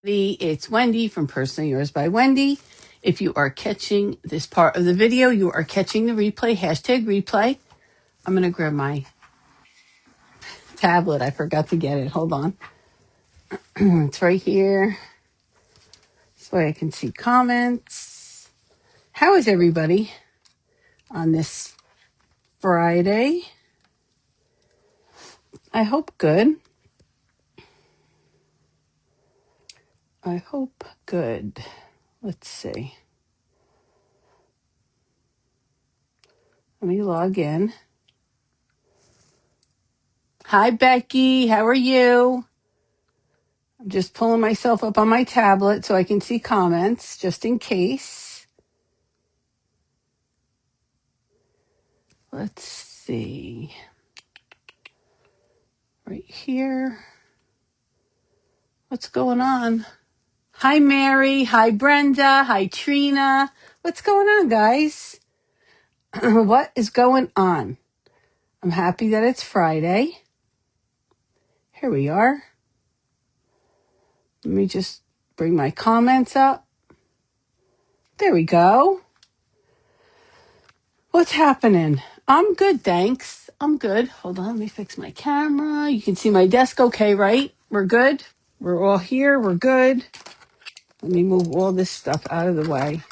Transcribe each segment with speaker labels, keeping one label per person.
Speaker 1: It's Wendy from Personally Yours by Wendy. If you are catching this part of the video, you are catching the replay, #replay. I'm going to grab my tablet. I forgot to get it. Hold on. It's right here. This way I can see comments. How is everybody on this Friday? I hope good. I hope good. Let's see. Let me log in. Hi, Becky. How are you? I'm just pulling myself up on my tablet so I can see comments, just in case. Let's see. Right here. What's going on? Hi, Mary. Hi, Brenda. Hi, Trina. What's going on, guys? What is going on? I'm happy that it's Friday. Here we are. Let me just bring my comments up. There we go. What's happening? I'm good, thanks. I'm good. Hold on, let me fix my camera. You can see my desk okay, right? We're good. We're all here. We're good. Let me move all this stuff out of the way.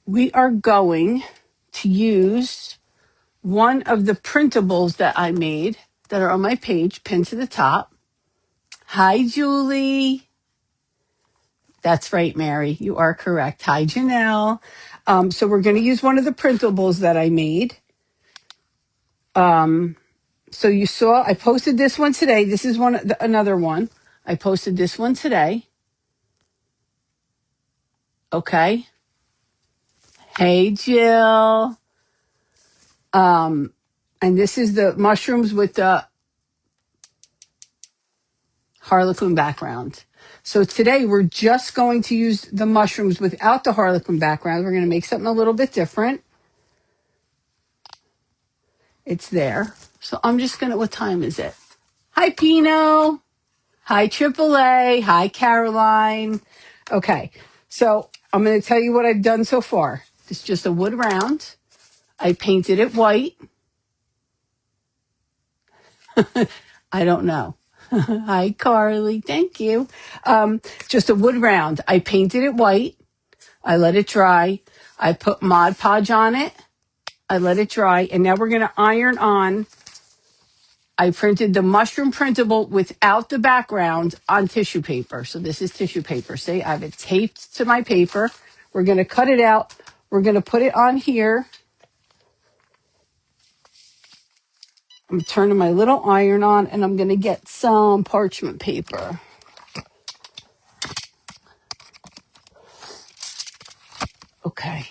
Speaker 1: We are going to use one of the printables that I made that are on my page, pinned to the top. Hi, Julie. That's right, Mary. You are correct. Hi, Janelle. So we're going to use one of the printables that I made. So you saw I posted this one today. This is another one. I posted this one today. Okay. Hey, Jill. And this is the mushrooms with the Harlequin background. So today we're just going to use the mushrooms without the Harlequin background. We're going to make something a little bit different. It's there. So I'm just going to, what time is it? Hi, Pino. Hi, AAA. Hi, Caroline. Okay. So I'm going to tell you what I've done so far. It's just a wood round. I painted it white. I don't know. Hi, Carly. Thank you. Just a wood round. I painted it white. I let it dry. I put Mod Podge on it. I let it dry. And now we're going to iron on. I printed the mushroom printable without the background on tissue paper. So this is tissue paper. See, I have it taped to my paper. We're going to cut it out. We're going to put it on here. I'm turning my little iron on, and I'm going to get some parchment paper. Okay.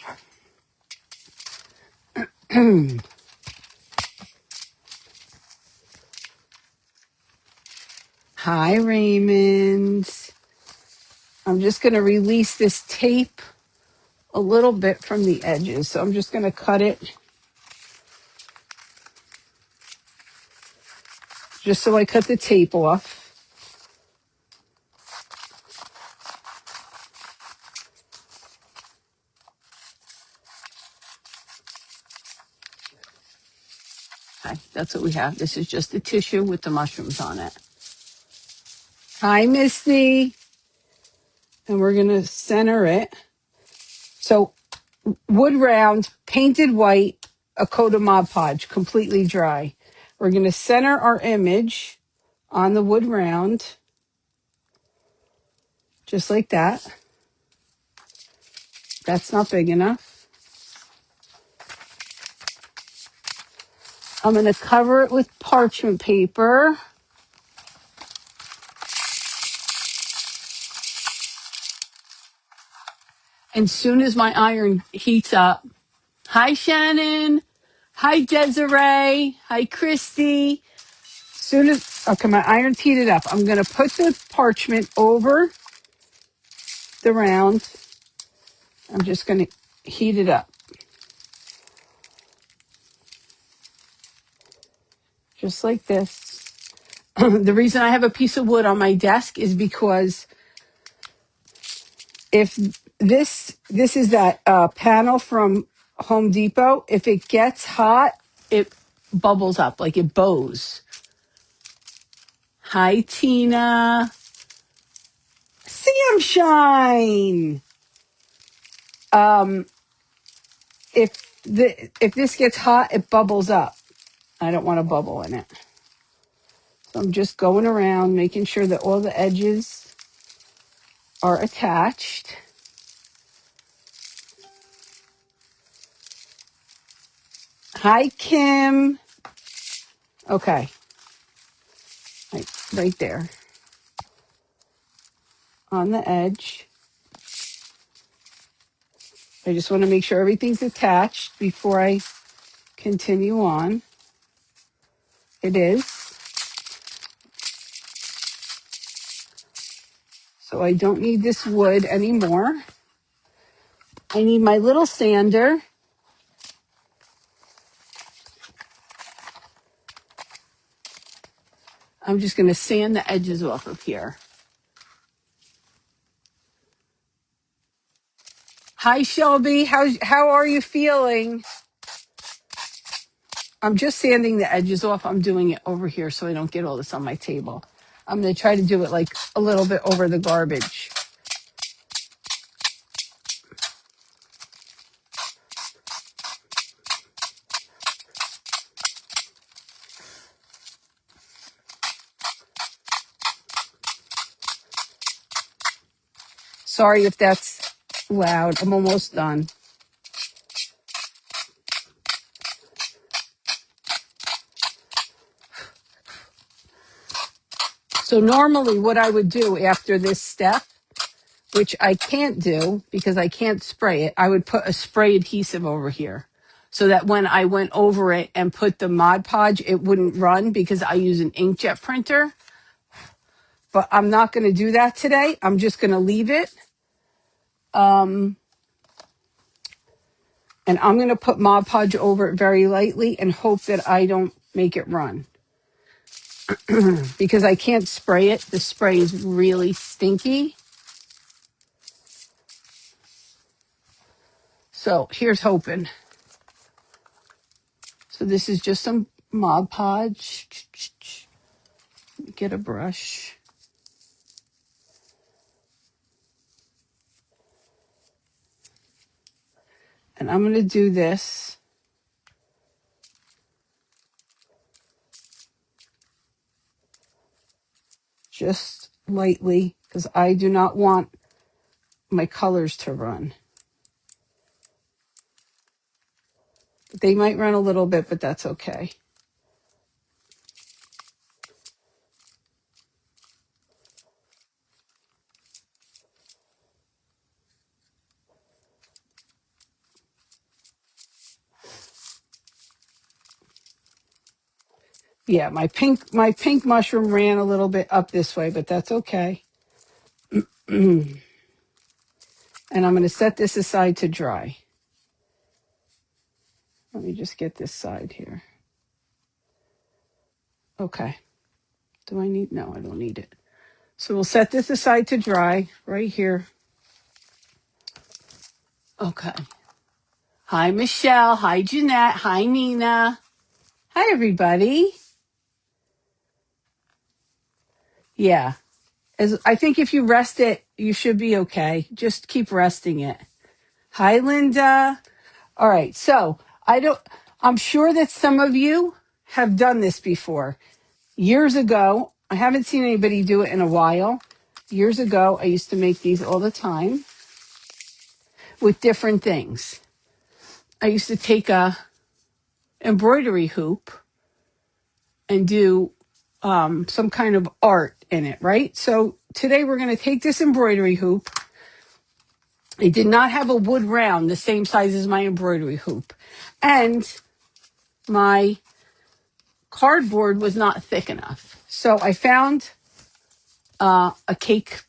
Speaker 1: Hi, Raymond. I'm just going to release this tape a little bit from the edges. So I'm just going to cut it just so I cut the tape off. Okay, that's what we have. This is just the tissue with the mushrooms on it. Hi, Misty. And we're going to center it. So wood round, painted white, a coat of Mod Podge, completely dry. We're going to center our image on the wood round, just like that. That's not big enough. I'm going to cover it with parchment paper. And soon as my iron heats up, hi, Shannon. Hi, Desiree. Hi, Christy. Okay, my iron's heated up. I'm going to put the parchment over the round. I'm just going to heat it up. Just like this. The reason I have a piece of wood on my desk is because if this is that panel from Home Depot, if it gets hot, it bubbles up, like it bows. Hi, Tina. Sam Shine. If this gets hot, it bubbles up. I don't want a bubble in it. So I'm just going around making sure that all the edges are attached. Hi, Kim. Okay. Right there. On the edge. I just want to make sure everything's attached before I continue on. It is. So I don't need this wood anymore. I need my little sander. I'm just going to sand the edges off of here. Hi, Shelby. How are you feeling? I'm just sanding the edges off. I'm doing it over here so I don't get all this on my table. I'm going to try to do it like a little bit over the garbage. Sorry if that's loud. I'm almost done. So normally what I would do after this step, which I can't do because I can't spray it, I would put a spray adhesive over here so that when I went over it and put the Mod Podge, it wouldn't run because I use an inkjet printer. But I'm not going to do that today. I'm just going to leave it. And I'm going to put Mod Podge over it very lightly and hope that I don't make it run. Because I can't spray it. The spray is really stinky. So here's hoping. So this is just some Mod Podge. Get a brush. And I'm going to do this. Just lightly because I do not want my colors to run. They might run a little bit, but that's okay. Yeah, my pink mushroom ran a little bit up this way, but that's okay. And I'm going to set this aside to dry. Let me just get this side here. Okay. Do I need? No, I don't need it. So we'll set this aside to dry right here. Okay. Hi, Michelle. Hi, Jeanette. Hi, Nina. Hi, everybody. Yeah. I think if you rest it, you should be okay. Just keep resting it. Hi, Linda. All right. So I'm sure that some of you have done this before. Years ago, I haven't seen anybody do it in a while. Years ago, I used to make these all the time with different things. I used to take a embroidery hoop and do some kind of art in it, right? So today we're going to take this embroidery hoop. It did not have a wood round the same size as my embroidery hoop. And my cardboard was not thick enough. So I found a cake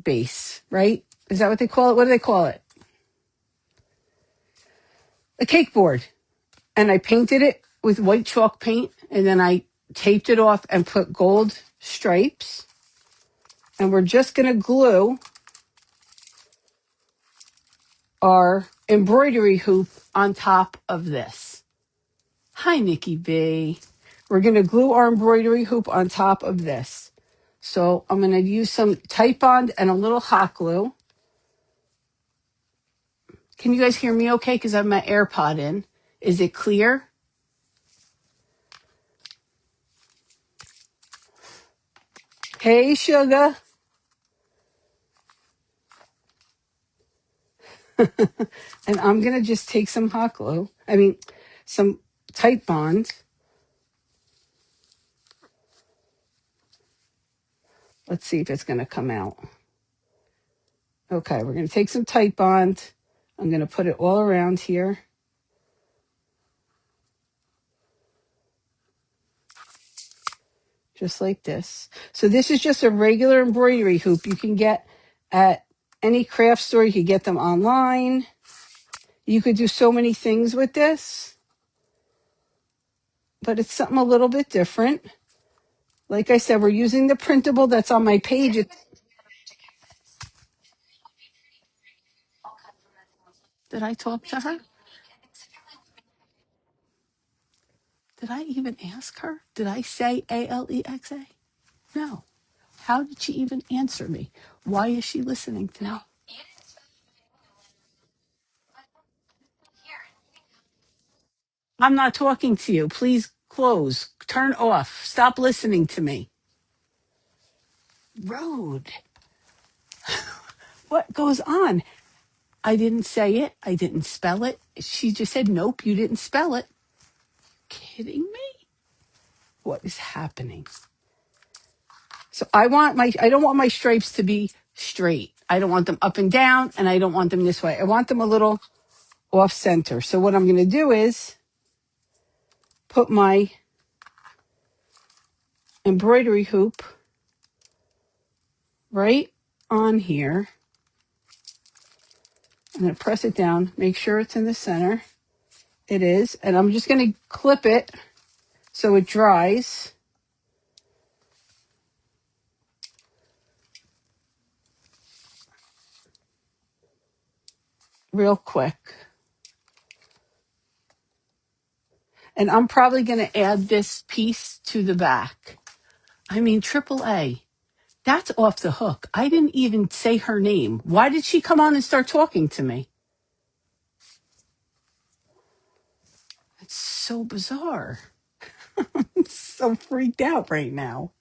Speaker 1: base, right? Is that what they call it? What do they call it? A cake board. And I painted it with white chalk paint. And then I taped it off and put gold stripes. And we're just going to glue our embroidery hoop on top of this. Hi, Nikki B. We're going to glue our embroidery hoop on top of this. So I'm going to use some Titebond and a little hot glue. Can you guys hear me okay? Because I have my AirPod in. Is it clear? Hey, sugar. And I'm going to just take some hot glue. Some Titebond. Let's see if it's going to come out. Okay, we're going to take some Titebond. I'm going to put it all around here. Just like this. So this is just a regular embroidery hoop you can get at any craft store. You can get them online. You could do so many things with this, but it's something a little bit different. Like I said, we're using the printable that's on my page. Did I talk to her? Did I even ask her? Did I say Alexa? No. How did she even answer me? Why is she listening to me? I'm not talking to you. Please close. Turn off. Stop listening to me. Road. What goes on? I didn't say it. I didn't spell it. She just said, nope, you didn't spell it. Kidding me? What is happening? So I don't want my stripes to be straight. I don't want them up and down, and I don't want them this way. I want them a little off center. So what I'm going to do is put my embroidery hoop right on here. I'm going to press it down, make sure it's in the center. It is. And I'm just going to clip it so it dries. Real quick. And I'm probably going to add this piece to the back. AAA. That's off the hook. I didn't even say her name. Why did she come on and start talking to me? It's so bizarre. I'm so freaked out right now.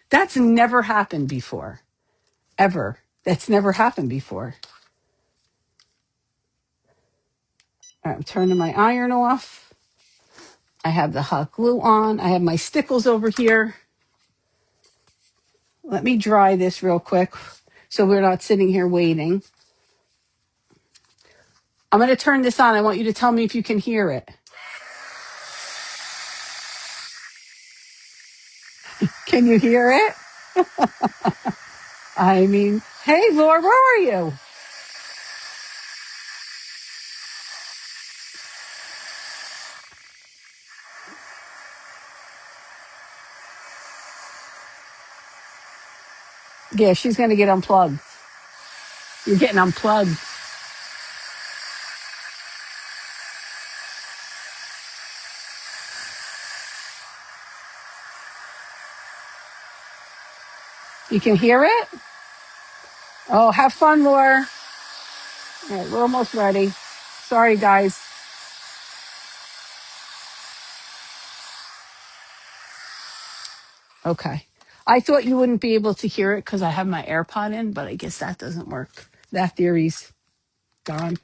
Speaker 1: That's never happened before. Ever. That's never happened before. All right, I'm turning my iron off. I have the hot glue on. I have my stickles over here. Let me dry this real quick so we're not sitting here waiting. I'm going to turn this on. I want you to tell me if you can hear it. Can you hear it? Hey, Laura, where are you? Yeah, she's going to get unplugged. You're getting unplugged. You can hear it? Oh, have fun, Laura. All right, we're almost ready. Sorry, guys. Okay. I thought you wouldn't be able to hear it because I have my AirPod in, but I guess that doesn't work. That theory's gone.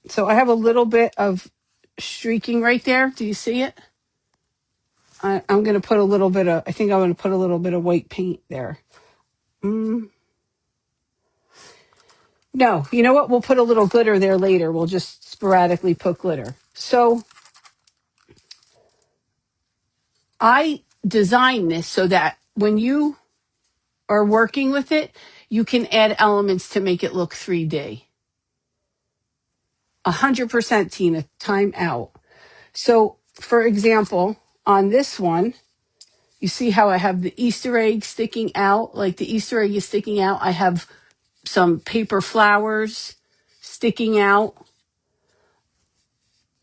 Speaker 1: So I have a little bit of streaking right there. Do you see it? I'm going to put a little bit of, I think I'm going to put a little bit of white paint there. No, you know what? We'll put a little glitter there later. We'll just sporadically put glitter. So I designed this so that when you are working with it, you can add elements to make it look 3D. 100%, Tina, time out. So for example, on this one, you see how I have the Easter egg sticking out, like the Easter egg is sticking out. I have some paper flowers sticking out.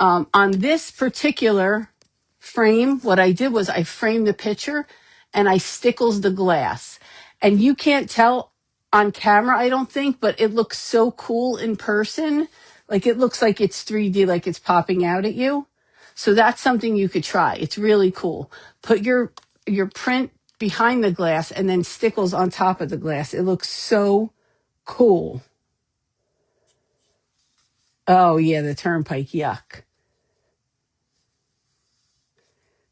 Speaker 1: On this particular frame, what I did was I framed the picture and I stickles the glass. And you can't tell on camera, I don't think, but it looks so cool in person. Like it looks like it's 3D, like it's popping out at you. So that's something you could try. It's really cool. Put your print behind the glass and then stickles on top of the glass. It looks so cool. Oh yeah, the turnpike, yuck.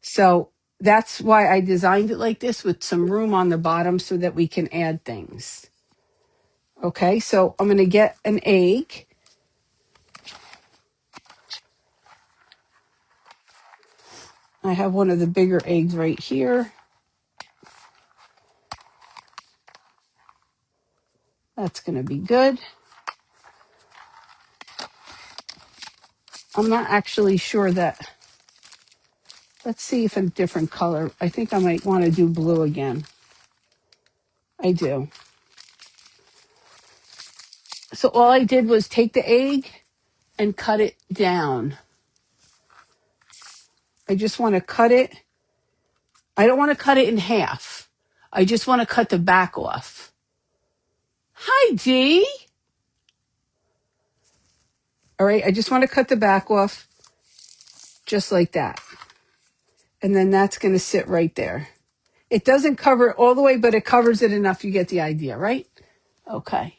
Speaker 1: So that's why I designed it like this with some room on the bottom so that we can add things. Okay, so I'm going to get an egg. I have one of the bigger eggs right here. That's going to be good. I'm not actually sure that. Let's see if a different color. I think I might want to do blue again. I do. So all I did was take the egg and cut it down. I just want to cut it. I don't want to cut it in half. I just want to cut the back off. Hi, Dee. All right, I just want to cut the back off just like that. And then that's going to sit right there. It doesn't cover it all the way, but it covers it enough. You get the idea, right? Okay.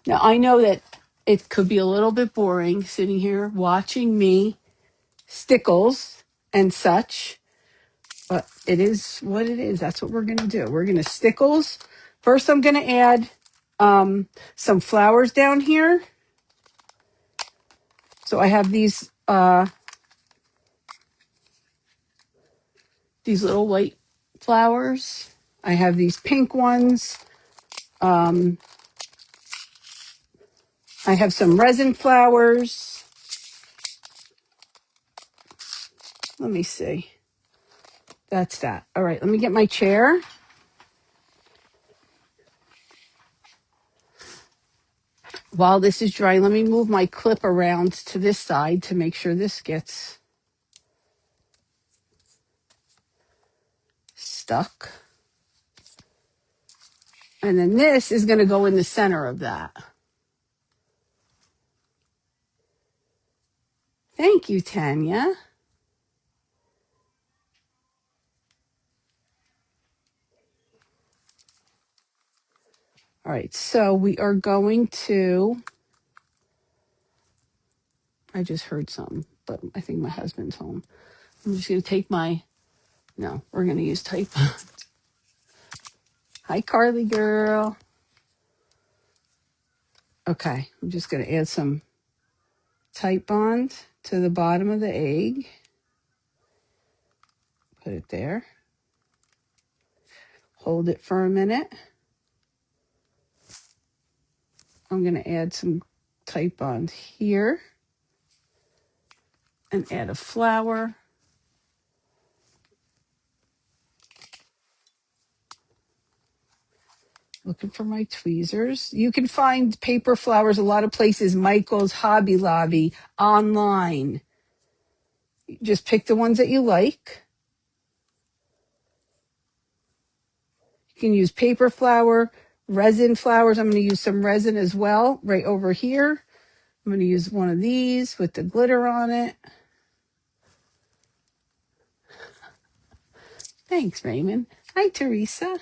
Speaker 1: Now, I know that it could be a little bit boring sitting here watching me stickles and such, but it is what it is. That's what we're going to do. We're going to stickles. First, I'm going to add some flowers down here. So I have these little white flowers. I have these pink ones. I have some resin flowers. Let me see. That's that. All right, let me get my chair. While this is drying, let me move my clip around to this side to make sure this gets stuck. And then this is going to go in the center of that. Thank you, Tanya. All right, so we are going to, I just heard something, but I think my husband's home. I'm just going to take no, we're going to use type. Hi, Carly girl. Okay, I'm just going to add some Type Bond to the bottom of the egg. Put it there. Hold it for a minute. I'm going to add some Type Bond here and add a flower. Looking for my tweezers. You can find paper flowers a lot of places, Michael's, Hobby Lobby, online. Just pick the ones that you like. You can use paper flower, resin flowers. I'm going to use some resin as well right over here. I'm going to use one of these with the glitter on it. Thanks, Raymond. Hi, Teresa.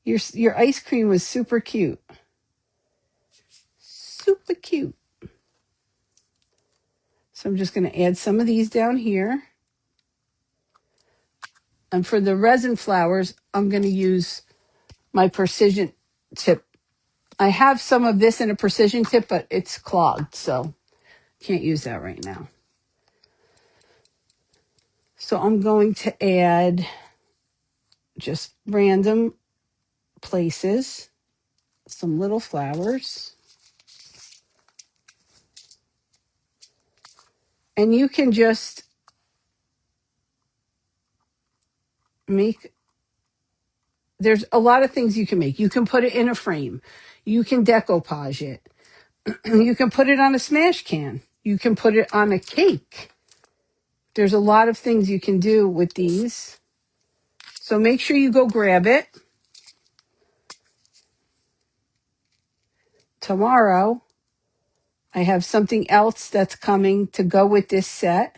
Speaker 1: Your ice cream was super cute. Super cute. So I'm just going to add some of these down here. And for the resin flowers, I'm going to use my precision tip. I have some of this in a precision tip, but it's clogged, so can't use that right now. So I'm going to add just random places, some little flowers. And you can just make, there's a lot of things you can make. You can put it in a frame. You can decoupage it. You can put it on a smash can. You can put it on a cake. There's a lot of things you can do with these. So make sure you go grab it. Tomorrow, I have something else that's coming to go with this set.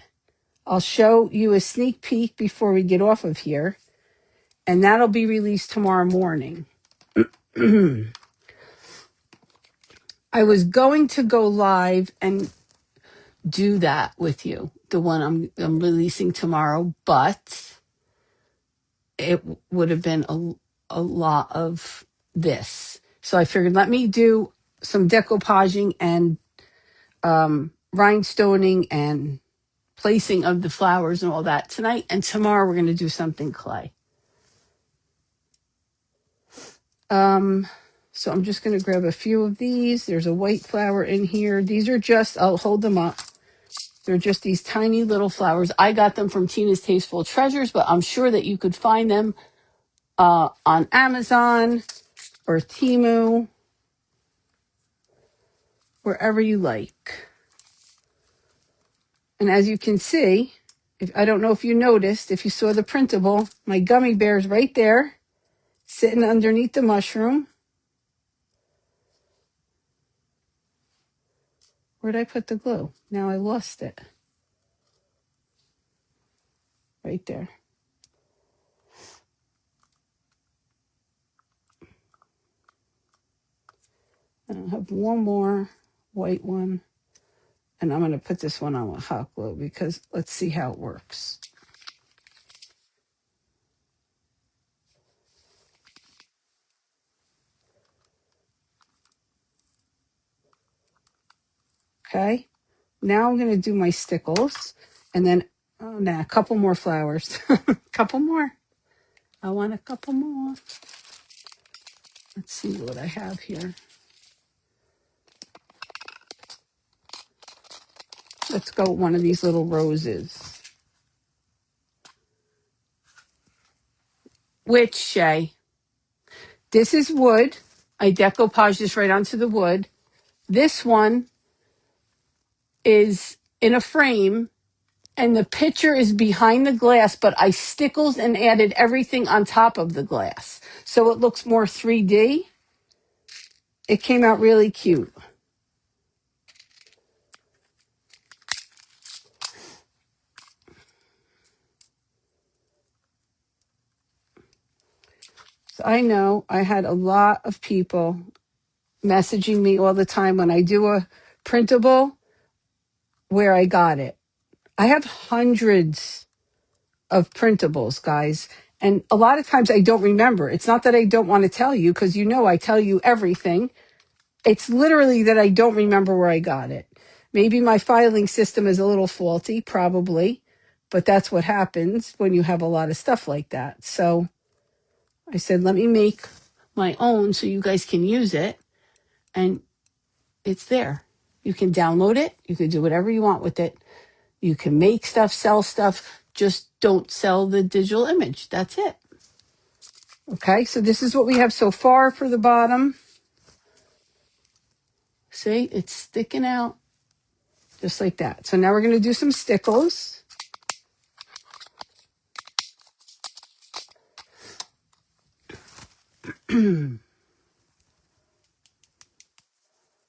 Speaker 1: I'll show you a sneak peek before we get off of here, and that'll be released tomorrow morning. I was going to go live and do that with you, the one I'm releasing tomorrow, but it would have been a lot of this. So I figured let me do some decoupaging and rhinestoning and placing of the flowers and all that tonight. And tomorrow we're going to do something clay. So I'm just going to grab a few of these. There's a white flower in here. These are just, I'll hold them up. They're just these tiny little flowers. I got them from Tina's Tasteful Treasures, but I'm sure that you could find them on Amazon or Temu, wherever you like. And as you can see, I don't know if you noticed, if you saw the printable, my gummy bear's right there, sitting underneath the mushroom. Where'd I put the glue? Now I lost it. Right there. And I'll have one more white one. And I'm going to put this one on with hot glue because let's see how it works. Okay. Now I'm going to do my stickles. And then, oh, nah, a couple more flowers. A couple more. I want a couple more. Let's see what I have here. Let's go with one of these little roses. Which, Shay? This is wood. I decoupage this right onto the wood. This one is in a frame, and the picture is behind the glass, but I stickles and added everything on top of the glass. So it looks more 3D. It came out really cute. So I know I had a lot of people messaging me all the time when I do a printable where I got it. I have hundreds of printables, guys. And a lot of times I don't remember. It's not that I don't want to tell you, because you know I tell you everything. It's literally that I don't remember where I got it. Maybe my filing system is a little faulty, probably, but that's what happens when you have a lot of stuff like that. So I said, let me make my own so you guys can use it. And it's there. You can download it. You can do whatever you want with it. You can make stuff, sell stuff. Just don't sell the digital image. That's it. Okay, so this is what we have so far for the bottom. See, it's sticking out just like that. So now we're going to do some stickles.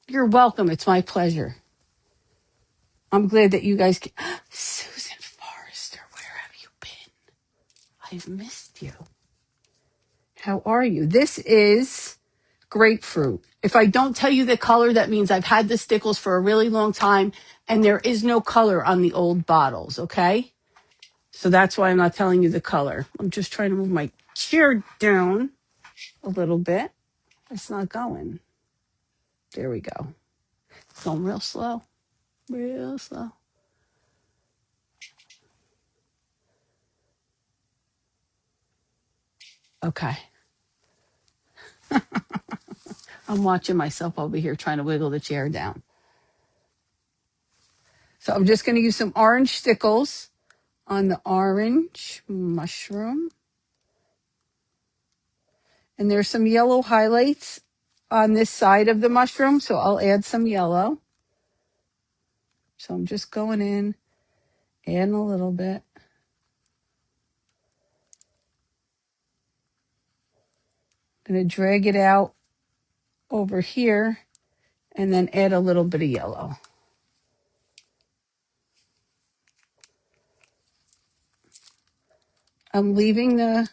Speaker 1: You're welcome. It's my pleasure. I'm glad that you guys can. Susan Forrester, where have you been? I've missed you. How are you? This is grapefruit. If I don't tell you the color, that means I've had the stickles for a really long time and there is no color on the old bottles, okay? So that's why I'm not telling you the color. I'm just trying to move my chair down a little bit. It's not going. There we go. It's going real slow. Real slow. Okay. I'm watching myself over here trying to wiggle the chair down. So I'm just going to use some orange stickles on the orange mushroom. And there's some yellow highlights on this side of the mushroom, so I'll add some yellow. So I'm just going in, adding a little bit. I'm going to drag it out over here and then add a little bit of yellow. I'm leaving the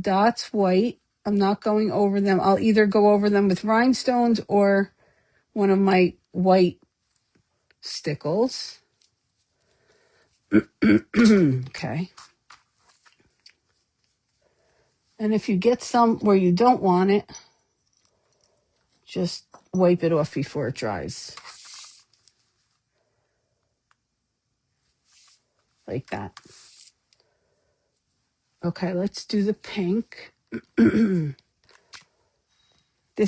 Speaker 1: dots white. I'm not going over them. I'll either go over them with rhinestones or one of my white stickles. Okay. And if you get some where you don't want it, just wipe it off before it dries. Like that. Okay, let's do the pink. This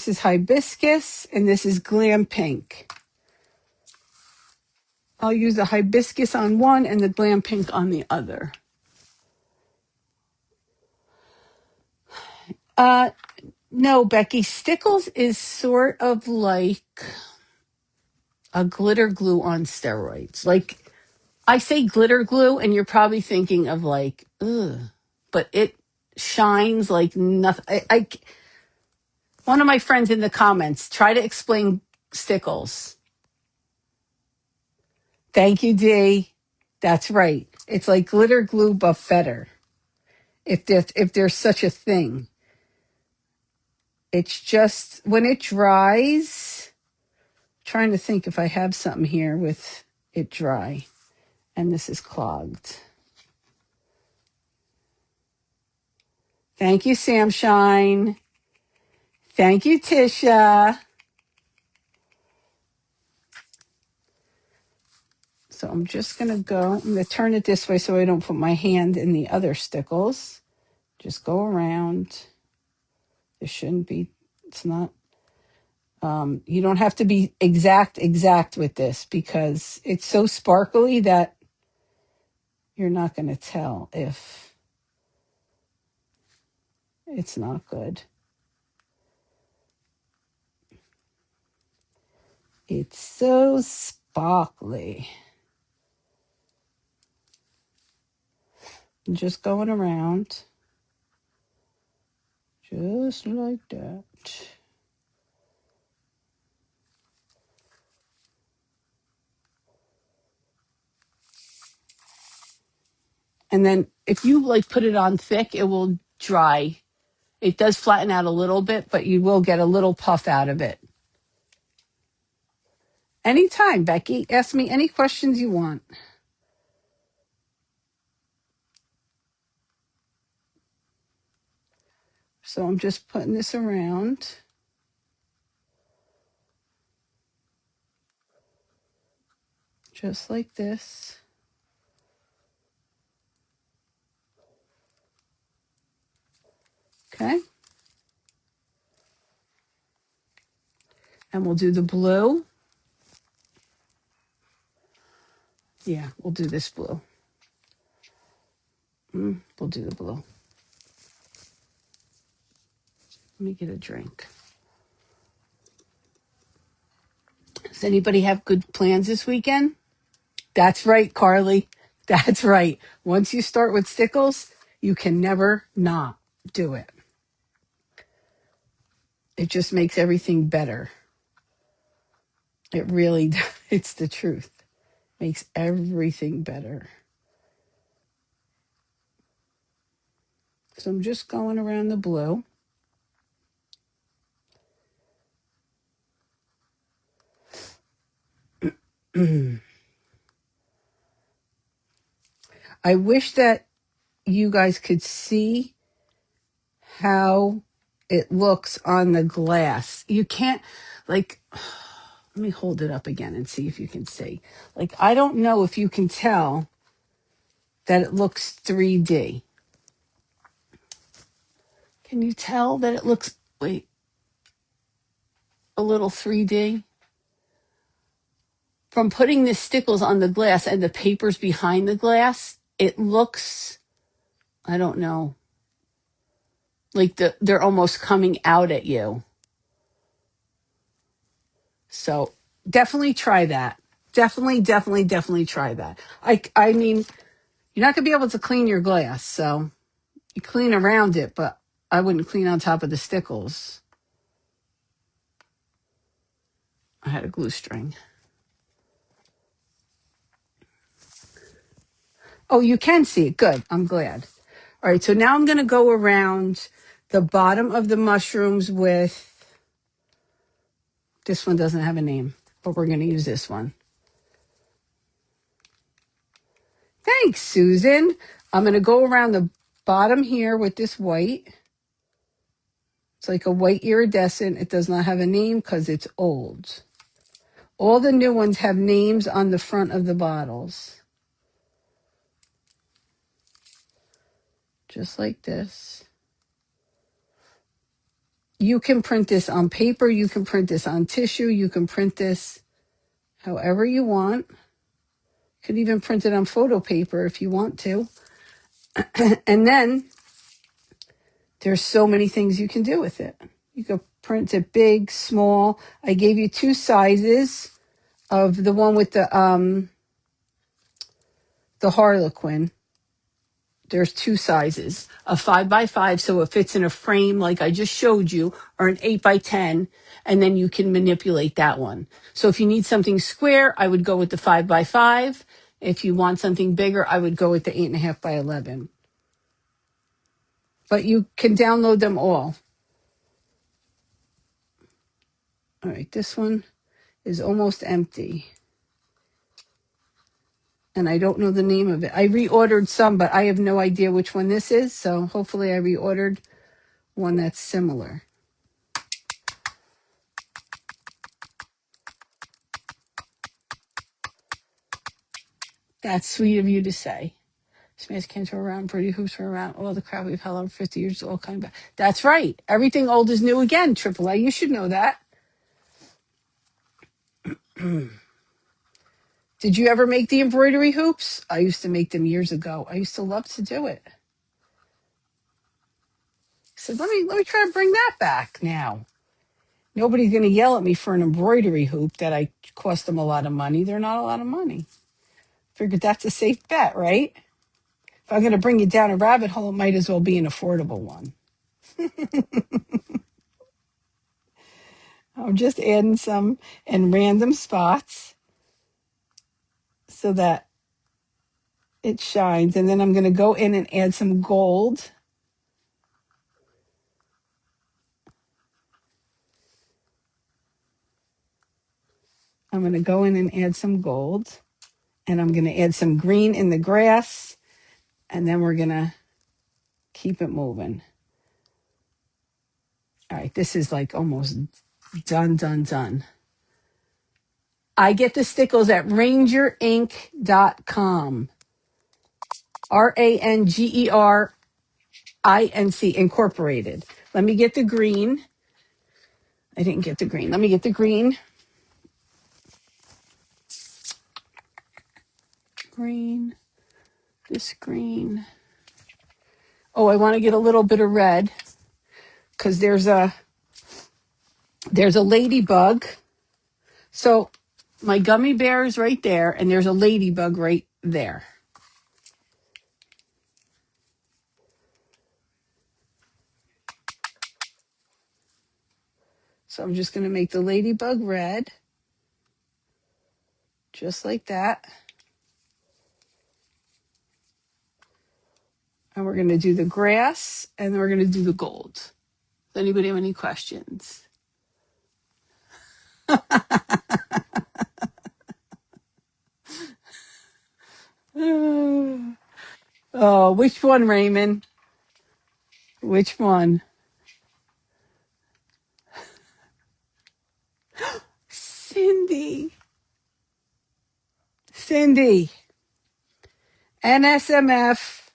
Speaker 1: is hibiscus and this is glam pink. I'll use the hibiscus on one and the glam pink on the other. No, Becky, Stickles is sort of like a glitter glue on steroids. Like, I say glitter glue and you're probably thinking of like, ugh, but it shines like nothing. One of my friends in the comments, try to explain Stickles. Thank you, Dee. That's right. It's like glitter glue, but better. If there's such a thing. It's just when it dries, I'm trying to think if I have something here with it dry. And this is clogged. Thank you, Samshine. Thank you, Tisha. So I'm just going to turn it this way so I don't put my hand in the other stickles. Just go around. There shouldn't be, it's not, you don't have to be exact with this because it's so sparkly that you're not going to tell if it's not good. It's so sparkly. I'm just going around. Just like that. And then if you like put it on thick, it will dry. It does flatten out a little bit, but you will get a little puff out of it. Anytime, Becky. Ask me any questions you want. So I'm just putting this around. Just like this. Okay. And we'll do the blue. Yeah, we'll do this blue. We'll do the blue. Let me get a drink. Does anybody have good plans this weekend? That's right, Carly. That's right. Once you start with Stickles, you can never not do it. It just makes everything better. It really, it's the truth. Makes everything better. So I'm just going around the blue. I wish that you guys could see how it looks on the glass. You can't, like, let me hold it up again and see if you can see. Like, I don't know if you can tell that it looks 3D. Can you tell that it looks, wait, a little 3D? from putting the stickles on the glass and the papers behind the glass, it looks, I don't know, like they're almost coming out at you. So definitely try that. Definitely try that. I mean, you're not gonna be able to clean your glass, so you clean around it, but I wouldn't clean on top of the stickles. I had a glue string. Oh, you can see it. Good. I'm glad. All right, so now I'm gonna go around the bottom of the mushrooms with, this one doesn't have a name, but we're gonna use this one. Thanks, Susan. I'm gonna go around the bottom here with this white. It's like a white iridescent. It does not have a name because it's old. All the new ones have names on the front of the bottles. Just like this. You can print this on paper. You can print this on tissue. You can print this however you want. You could even print it on photo paper if you want to. And then there's so many things you can do with it. You could print it big, small. I gave you two sizes of the one with the Harlequin. There's two sizes, a 5x5, so it fits in a frame like I just showed you, or an 8x10, and then you can manipulate that one. So if you need something square, I would go with the 5x5. If you want something bigger, I would go with the 8.5x11. But you can download them all. All right, this one is almost empty. And I don't know the name of it. I reordered some, but I have no idea which one this is. So hopefully I reordered one that's similar. That's sweet of you to say. Smash cans were around, Embroidery hoops were around, all the crap we've held over 50 years, all coming back. That's right. Everything old is new again, AAA. You should know that. Did you ever make the embroidery hoops? I used to make them years ago. I used to love to do it. I said, let me try to bring that back now. Nobody's going to yell at me for an embroidery hoop that I cost them a lot of money. They're not a lot of money. Figured that's a safe bet, right? If I'm going to bring you down a rabbit hole, it might as well be an affordable one. I'm just adding some in random spots so that it shines. And then I'm going to go in and add some gold. I'm going to go in and add some gold. And I'm going to add some green in the grass. And then we're going to keep it moving. All right, this is like almost done. I get the stickles at rangerinc.com. RANGERINC Incorporated. Let me get the green. I didn't get the green. Let me get the green. Green. This green. Oh, I want to get a little bit of red because there's a ladybug. So my gummy bear is right there, and there's a ladybug right there. So I'm just going to make the ladybug red, just like that. And we're going to do the grass, and then we're going to do the gold. Does anybody have any questions? Oh, which one, Raymond? Which one? Cindy. NSMF.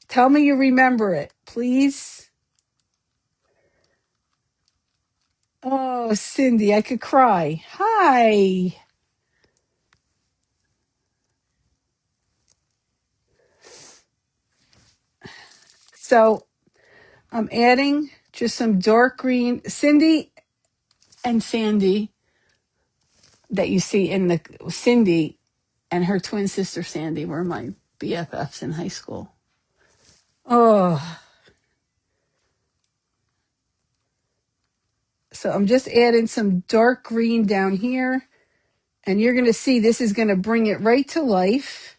Speaker 1: Tell me you remember it, please. Oh, Cindy, I could cry. Hi. So I'm adding just some dark green. Cindy and Sandy that you see in the Cindy and her twin sister Sandy were my BFFs in high school. Oh, so I'm just adding some dark green down here, and you're going to see this is going to bring it right to life.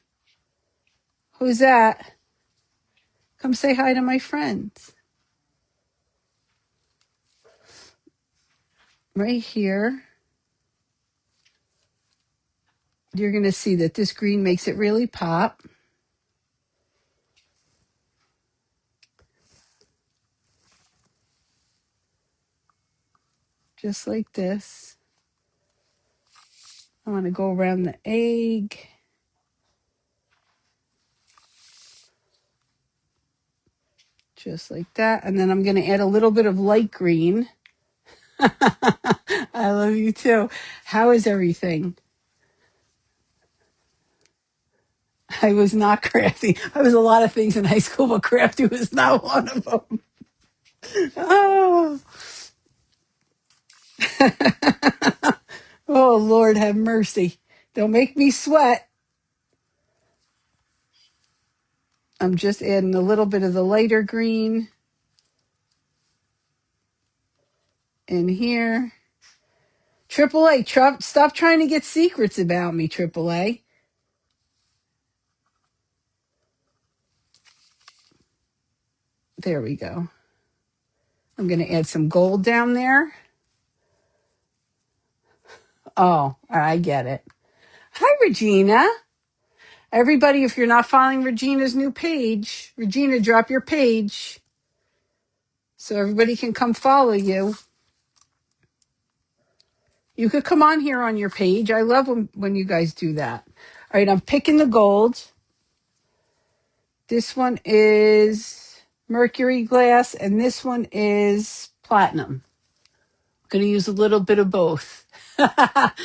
Speaker 1: Who's that? Come say hi to my friends. Right here, you're going to see that this green makes it really pop. Just like this. I want to go around the egg. Just like that. And then I'm going to add a little bit of light green. I love you too. How is everything? I was not crafty. I was a lot of things in high school, but crafty was not one of them. Oh, oh Lord, have mercy. Don't make me sweat. I'm just adding a little bit of the lighter green in here. Triple A, stop trying to get secrets about me, Triple A. There we go. I'm going to add some gold down there. Oh, I get it. Hi, Regina. Everybody, if you're not following Regina's new page, Regina, drop your page so everybody can come follow you. You could come on here on your page. I love when you guys do that. All right, I'm picking the gold. This one is mercury glass, and this one is platinum. I'm going to use a little bit of both.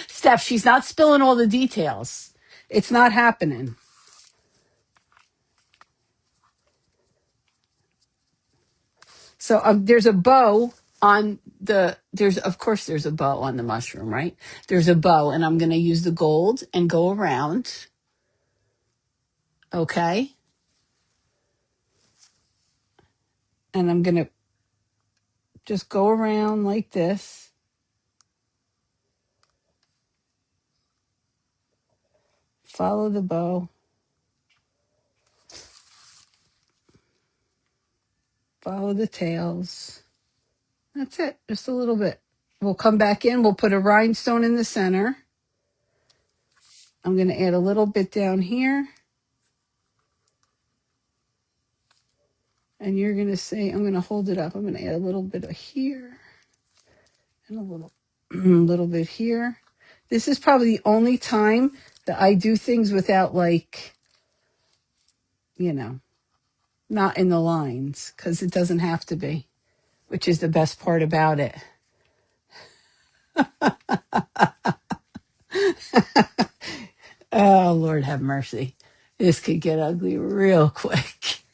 Speaker 1: Steph, she's not spilling all the details. It's not happening. So there's a bow on of course there's a bow on the mushroom, right? There's a bow, and I'm going to use the gold and go around. Okay. And I'm going to just go around like this. Follow the bow. Follow the tails. That's it. Just a little bit. We'll come back in. We'll put a rhinestone in the center. I'm going to add a little bit down here. And you're going to say, I'm going to hold it up. I'm going to add a little bit of here and a little bit here. This is probably the only time that I do things without, like, not in the lines, because it doesn't have to be, which is the best part about it. Oh, Lord have mercy. This could get ugly real quick.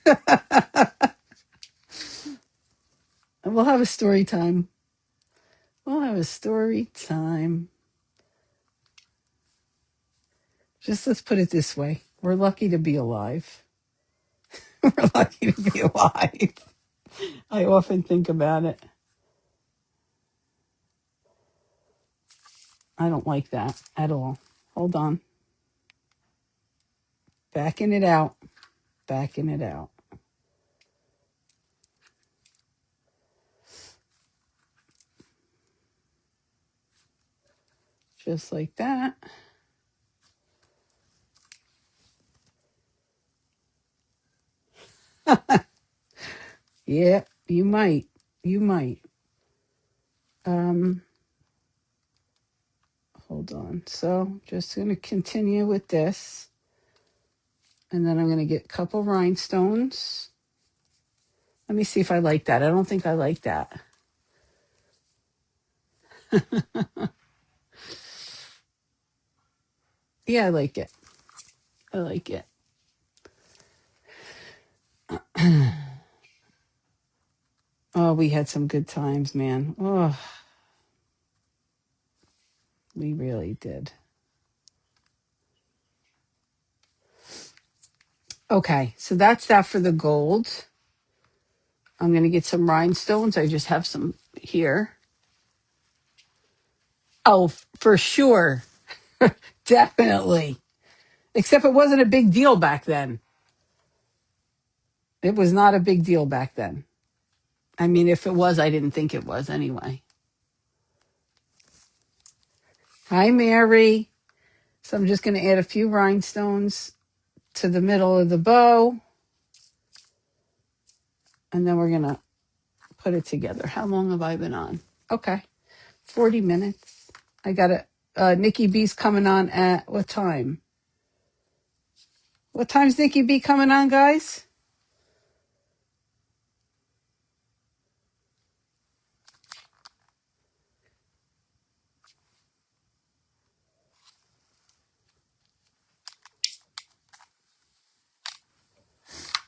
Speaker 1: We'll have a story time. We'll have a story time. Just let's put it this way. We're lucky to be alive. We're lucky to be alive. I often think about it. I don't like that at all. Hold on. Backing it out. Backing it out. Just like that. Yeah, you might. You might. Hold on. So just going to continue with this. And then I'm going to get a couple rhinestones. Let me see if I like that. I don't think I like that. Yeah, I like it. I like it. Oh, we had some good times, man. Oh, we really did. Okay, so that's that for the gold. I'm going to get some rhinestones. I just have some here. Oh, for sure. Definitely. Except it wasn't a big deal back then. It was not a big deal back then. I mean, if it was, I didn't think it was anyway. Hi, Mary. So I'm just going to add a few rhinestones to the middle of the bow. And then we're going to put it together. How long have I been on? Okay, 40 minutes. I got Nikki B's coming on at what time? What time's Nikki B coming on, guys?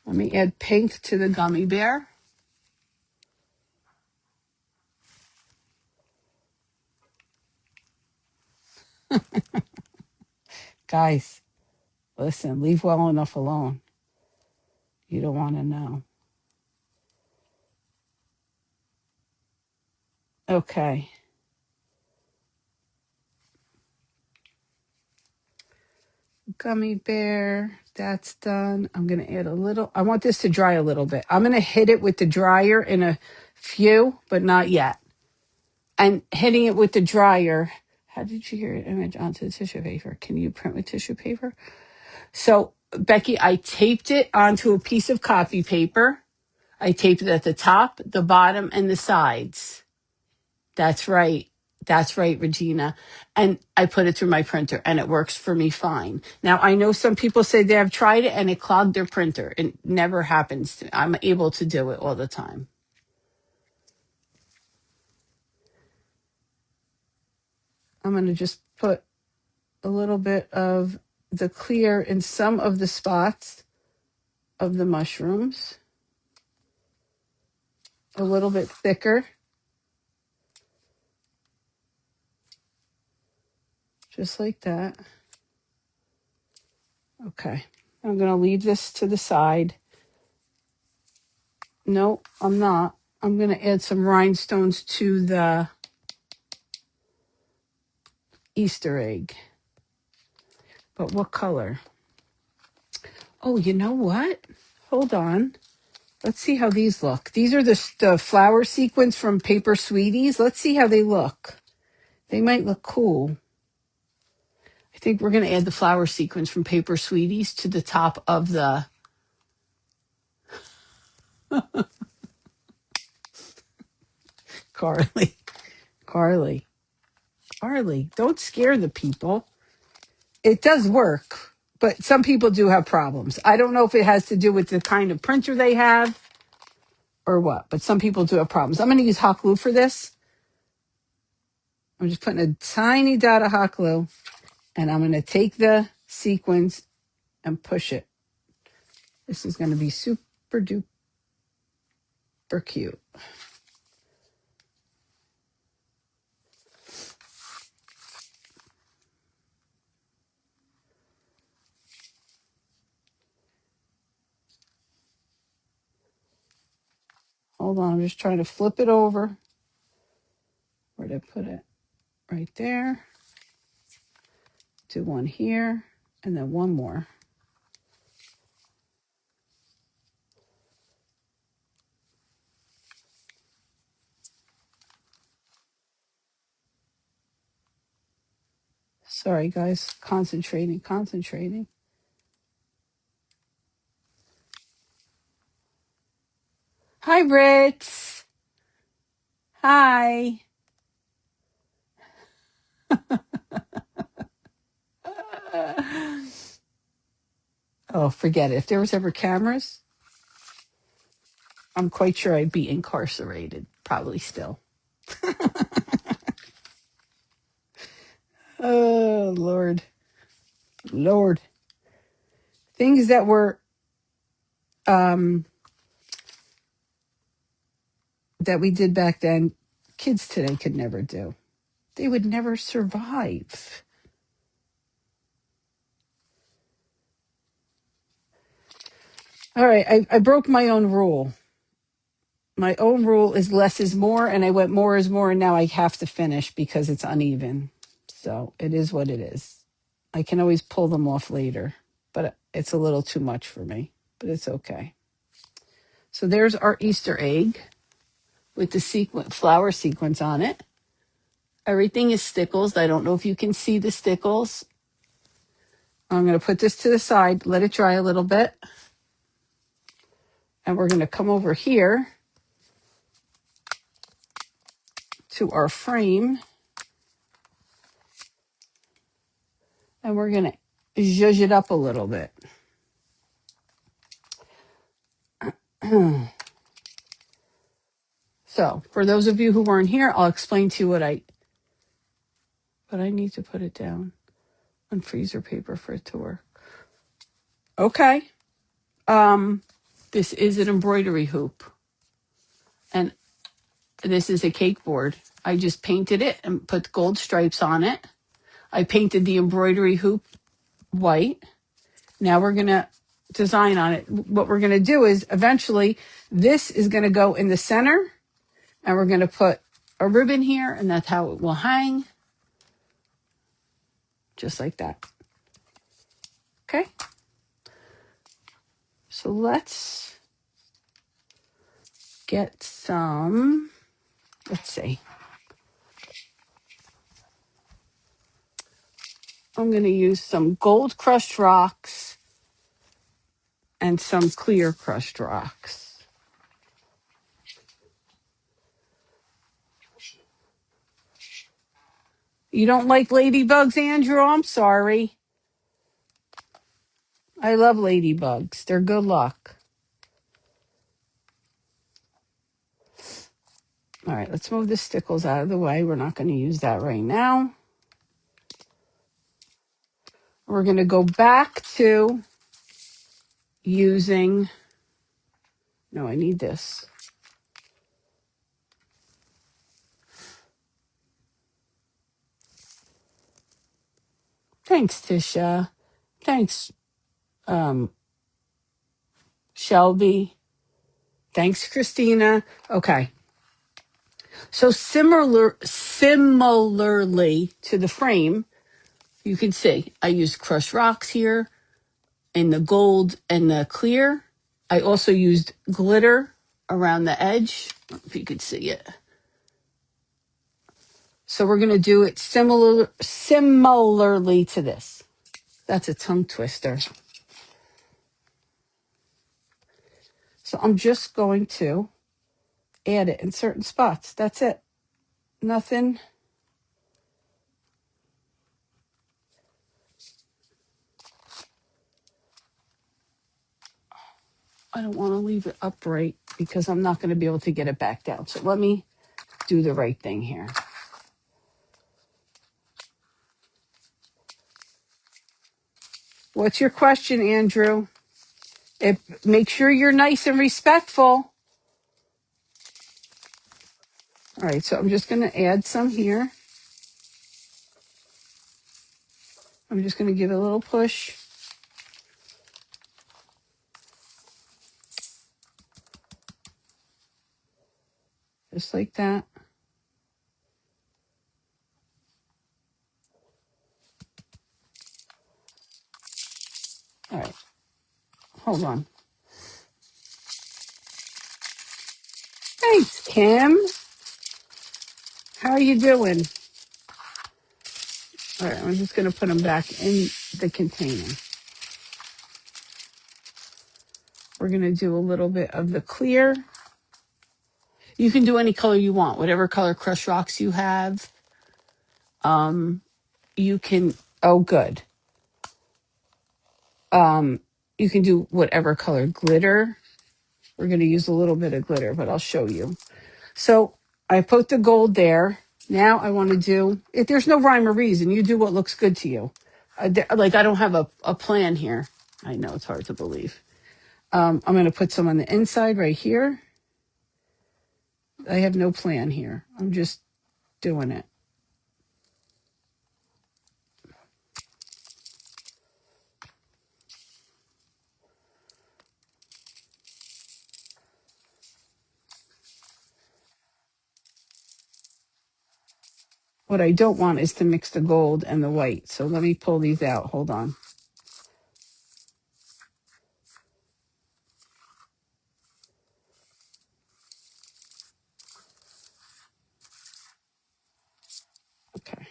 Speaker 1: Let me add pink to the gummy bear. Guys, listen, leave well enough alone. You don't want to know. Okay. Gummy bear, that's done. I'm going to add a little. I want this to dry a little bit. I'm going to hit it with the dryer in a few, but not yet. And hitting it with the dryer. How did you hear it image onto the tissue paper? Can you print with tissue paper? So, Becky, I taped it onto a piece of copy paper. I taped it at the top, the bottom, and the sides. That's right. That's right, Regina. And I put it through my printer and it works for me fine. Now, I know some people say they have tried it and it clogged their printer. It never happens to me. I'm able to do it all the time. I'm going to just put a little bit of the clear in some of the spots of the mushrooms, a little bit thicker, just like that. Okay, I'm going to leave this to the side. No, I'm not. I'm going to add some rhinestones to the Easter egg. But what color? Oh, you know what? Hold on. Let's see how these look. These are the flower sequins from Paper Sweeties. Let's see how they look. They might look cool. I think we're going to add the flower sequins from Paper Sweeties to the top of the... Carly. Carly. Carly, don't scare the people. It does work, but some people do have problems. I don't know if it has to do with the kind of printer they have or what, but some people do have problems. I'm going to use hot glue for this. I'm just putting a tiny dot of hot glue, and I'm going to take the sequins and push it. This is going to be super duper cute. Hold on, I'm just trying to flip it over. Where'd I put it? Right there. Do one here, and then one more. Sorry, guys. Concentrating. Hi, Ritz. Hi. Oh, forget it. If there was ever cameras, I'm quite sure I'd be incarcerated. Probably still. Oh, Lord. Lord. Things that were that we did back then, kids today could never do. They would never survive. All right, I broke my own rule. My own rule is less is more, and I went more is more, and now I have to finish because it's uneven. So it is what it is. I can always pull them off later, but it's a little too much for me, but it's okay. So there's our Easter egg with the flower sequence on it. Everything is stickles. I don't know if you can see the stickles. I'm going to put this to the side, let it dry a little bit. And we're going to come over here to our frame. And we're going to zhuzh it up a little bit. So for those of you who weren't here, I'll explain to you but I need to put it down on freezer paper for it to work. Okay. This is an embroidery hoop. And this is a cake board. I just painted it and put gold stripes on it. I painted the embroidery hoop white. Now we're going to design on it. What we're going to do is eventually this is going to go in the center, and we're going to put a ribbon here, and that's how it will hang. Just like that. Okay. So let's get some, let's see. I'm going to use some gold crushed rocks and some clear crushed rocks. You don't like ladybugs, Andrew? I'm sorry. I love ladybugs. They're good luck. All right, let's move the stickles out of the way. We're not going to use that right now. We're going to go back to using, no, I need this. Thanks, Tisha. Thanks, Shelby. Thanks, Christina. Okay. So similarly to the frame, you can see I used crushed rocks here in the gold and the clear. I also used glitter around the edge. I don't know if you could see it. So we're going to do it similarly to this. That's a tongue twister. So I'm just going to add it in certain spots. That's it. Nothing. I don't want to leave it upright because I'm not going to be able to get it back down. So let me do the right thing here. What's your question, Andrew? Make sure you're nice and respectful. All right, so I'm just going to add some here. I'm just going to give it a little push. Just like that. All right, hold on. Thanks, Kim. How are you doing? All right, I'm just going to put them back in the container. We're going to do a little bit of the clear. You can do any color you want, whatever color crushed rocks you have. You can, oh, good. You can do whatever color glitter. We're going to use a little bit of glitter, but I'll show you. So I put the gold there. Now I want to do, if there's no rhyme or reason, you do what looks good to you. I don't have a plan here. I know it's hard to believe. I'm going to put some on the inside right here. I have no plan here. I'm just doing it. What I don't want is to mix the gold and the white. So let me pull these out. Hold on. Okay.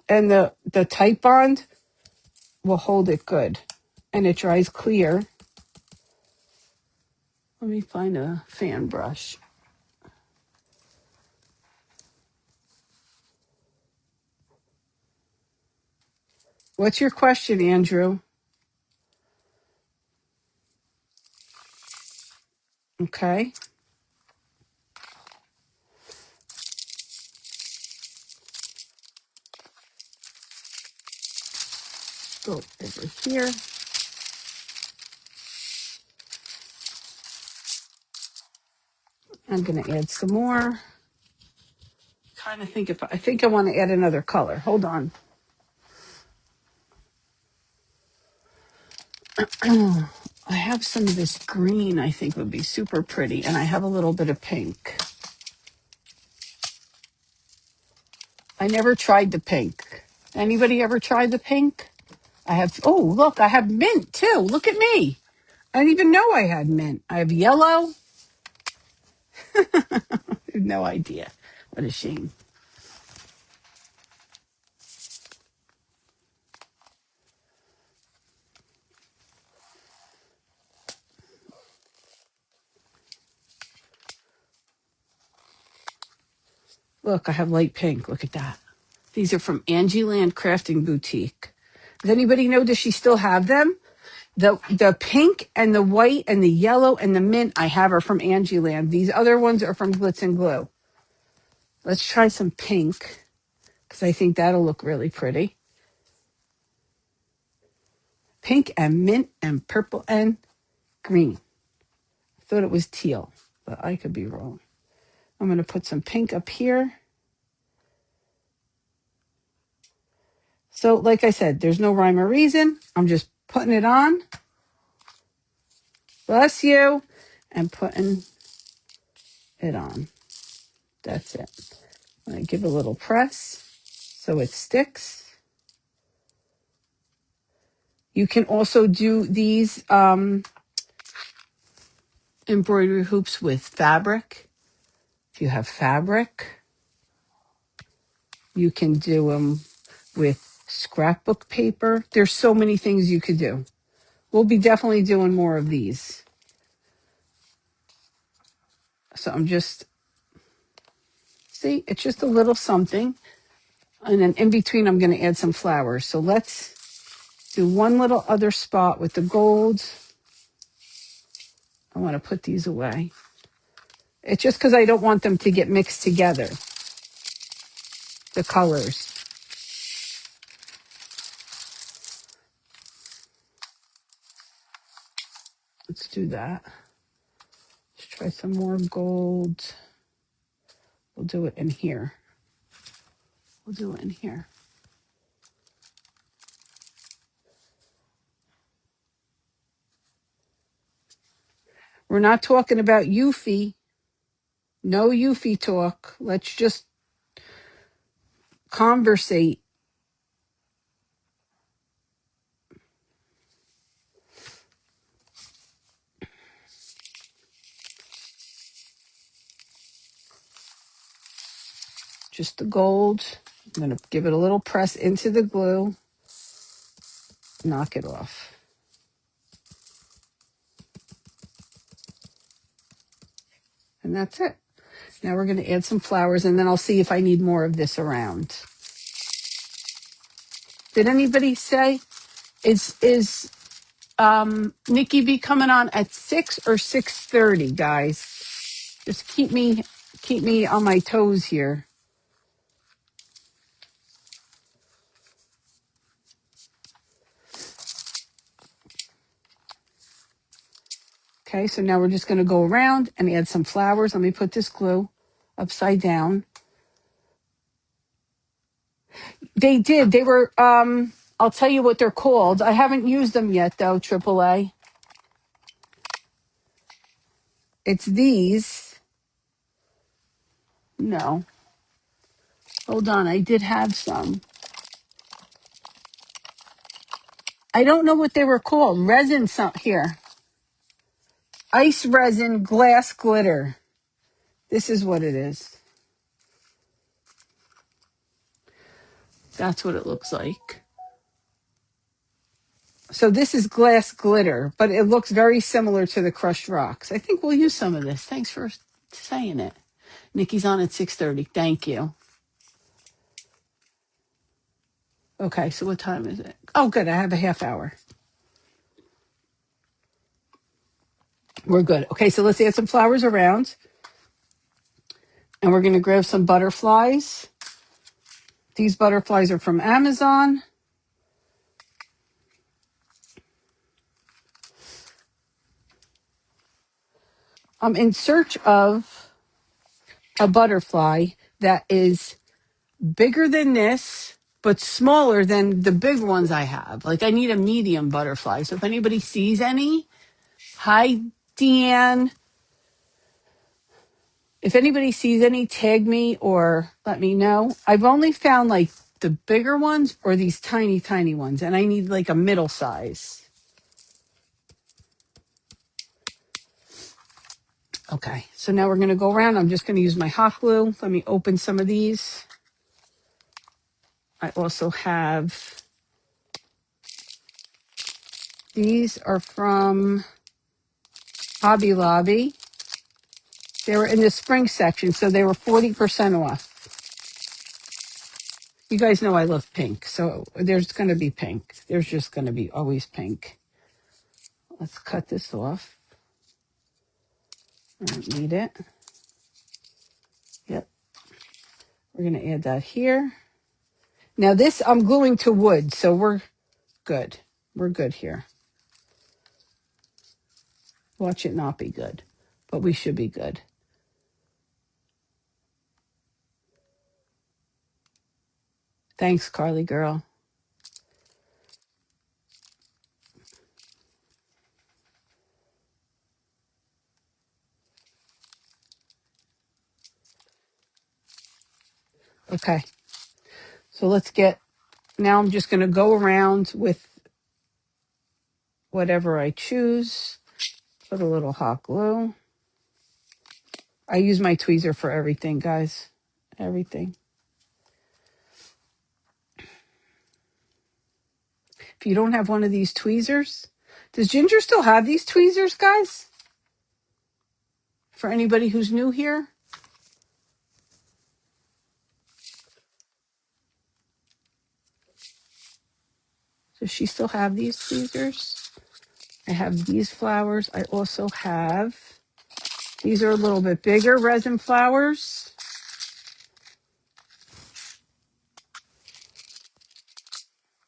Speaker 1: And the Type Bond will hold it good. And it dries clear. Let me find a fan brush. What's your question, Andrew? Okay. Go over here. I'm going to add some more. Trying to think if I think I want to add another color. Hold on. I have some of this green I think would be super pretty, and I have a little bit of pink. I never tried the pink. Anybody ever tried the pink? I have, oh, look, I have mint too. Look at me. I didn't even know I had mint. I have yellow. No idea. What a shame. Look, I have light pink. Look at that. These are from Angie Land Crafting Boutique. Does anybody know, does she still have them? The pink and the white and the yellow and the mint I have are from Angie Land. These other ones are from Glitz and Glue. Let's try some pink because I think that'll look really pretty. Pink and mint and purple and green. I thought it was teal, but I could be wrong. I'm going to put some pink up here. So like I said, there's no rhyme or reason. I'm just putting it on. Bless you. And putting it on. That's it. I give a little press so it sticks. You can also do these embroidery hoops with fabric. If you have fabric, you can do them with scrapbook paper. There's so many things you could do. We'll be definitely doing more of these. So I'm just, see, it's just a little something. And then in between, I'm going to add some flowers. So let's do one little other spot with the gold. I want to put these away. It's just because I don't want them to get mixed together, the colors. Let's do that. Let's try some more gold. We'll do it in here. We'll do it in here. We're not talking about Eufy. No Eufy talk. Let's just conversate. Just the gold. I'm going to give it a little press into the glue. Knock it off. And that's it. Now we're going to add some flowers, and then I'll see if I need more of this around. Did anybody say, is Nikki be coming on at 6 or 6:30, guys? Just keep me on my toes here. Okay, so now we're just going to go around and add some flowers. Let me put this glue upside down. They did. They were, I'll tell you what they're called. I haven't used them yet, though, AAA. It's these. No. Hold on. I did have some. I don't know what they were called. Resin, here. Ice resin glass glitter. This is what it is. That's what it looks like. So this is glass glitter, but it looks very similar to the crushed rocks. I think we'll use some of this. Thanks for saying it. Nikki's on at 6:30. Thank you. Okay, so what time is it? Oh, good. I have a half hour. We're good. Okay, so let's add some flowers around. And we're going to grab some butterflies. These butterflies are from Amazon. I'm in search of a butterfly that is bigger than this, but smaller than the big ones I have. Like I need a medium butterfly. So if anybody sees any, hi, Deanne. If anybody sees any, tag me or let me know. I've only found like the bigger ones or these tiny, tiny ones, and I need like a middle size. Okay, so now we're going to go around. I'm just going to use my hot glue. Let me open some of these. I also have, these are from Hobby Lobby. They were in the spring section, so they were 40% off. You guys know I love pink, so there's going to be pink. There's just going to be always pink. Let's cut this off. I don't need it. Yep. We're going to add that here. Now this I'm gluing to wood, so we're good. We're good here. Watch it not be good, but we should be good. Thanks, Carly girl. Okay. So let's get, now I'm just going to go around with whatever I choose. Put a little hot glue. I use my tweezer for everything, guys. Everything. If you don't have one of these tweezers, does Ginger still have these tweezers, guys? For anybody who's new here? Does she still have these tweezers? I have these flowers. I also have, these are a little bit bigger resin flowers.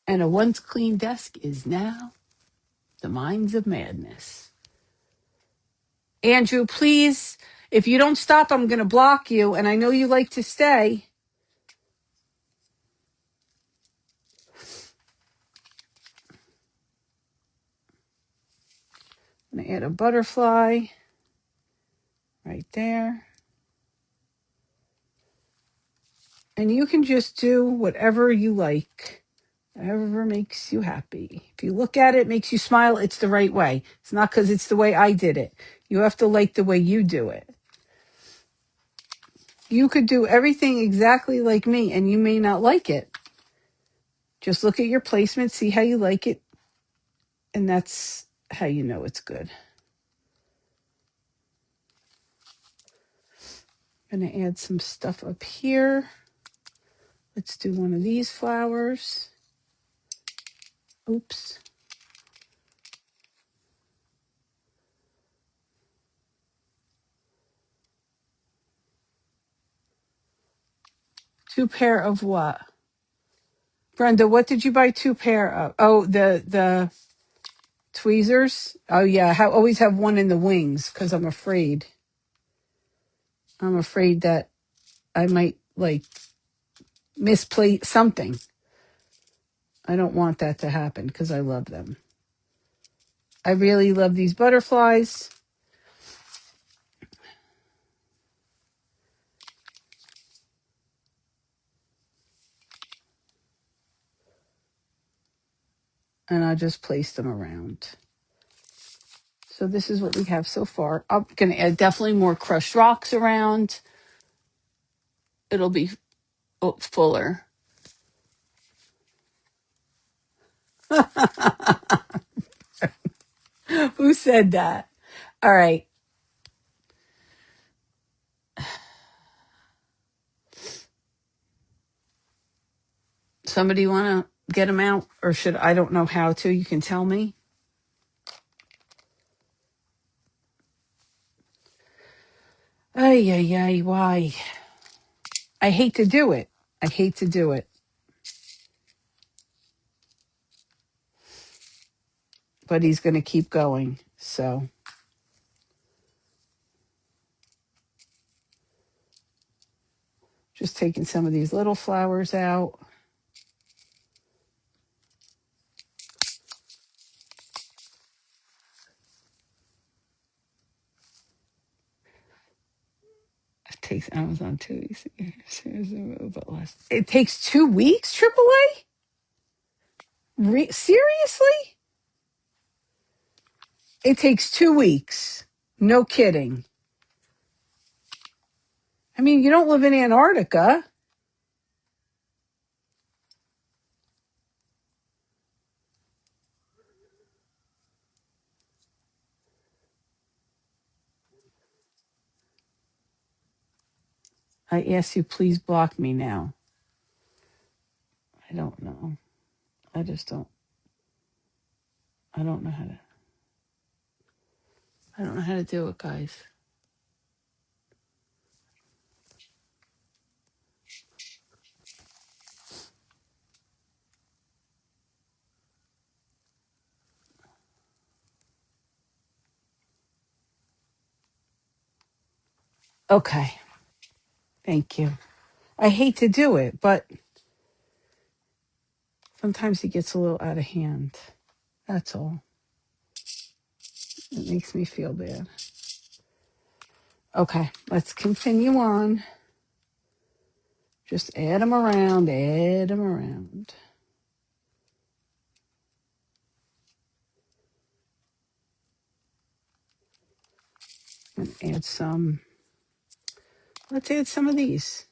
Speaker 1: And a once clean desk is now the minds of madness. Andrew, please, if you don't stop, I'm going to block you. And I know you like to stay. I'm going to add a butterfly right there. And you can just do whatever you like, whatever makes you happy. If you look at it, makes you smile, it's the right way. It's not because it's the way I did it. You have to like the way you do it. You could do everything exactly like me, and you may not like it. Just look at your placement, see how you like it, and that's how you know it's good. I'm going to add some stuff up here. Let's do one of these flowers. Oops. Two pair of what? Brenda, what did you buy two pair of? Oh, the Tweezers. Oh yeah, always have one in the wings because I'm afraid. I'm afraid that I might like misplace something. I don't want that to happen because I love them. I really love these butterflies. And I just place them around. So this is what we have so far. I'm going to add definitely more crushed rocks around. It'll be fuller. Who said that? All right. Somebody want to get them out? Or should I don't know how to. You can tell me. Ay, ay, ay, why? I hate to do it. I hate to do it. But he's going to keep going. So just taking some of these little flowers out. It takes Amazon 2 weeks. But less. It takes 2 weeks, AAA? Seriously? It takes 2 weeks. No kidding. I mean, you don't live in Antarctica. I ask you, please block me now. I don't know. I just don't. I don't know how to. I don't know how to do it, guys. Okay. Thank you. I hate to do it, but sometimes it gets a little out of hand. That's all. It makes me feel bad. Okay, let's continue on. Just add them around, add them around. And add some. Let's add some of these.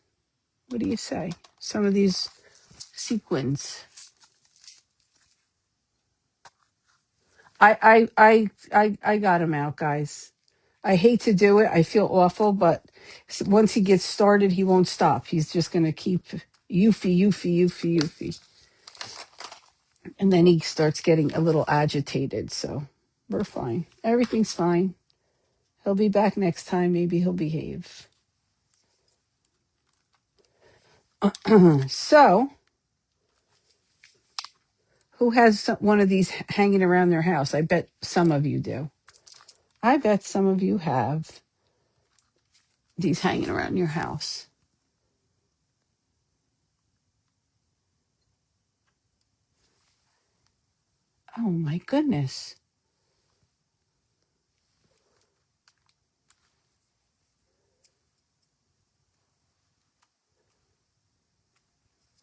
Speaker 1: What do you say? Some of these sequins. I got him out, guys. I hate to do it. I feel awful, but once he gets started, he won't stop. He's just going to keep yoofy. And then he starts getting a little agitated. So we're fine. Everything's fine. He'll be back next time. Maybe he'll behave. So, who has one of these hanging around their house? I bet some of you do. I bet some of you have these hanging around your house. Oh my goodness.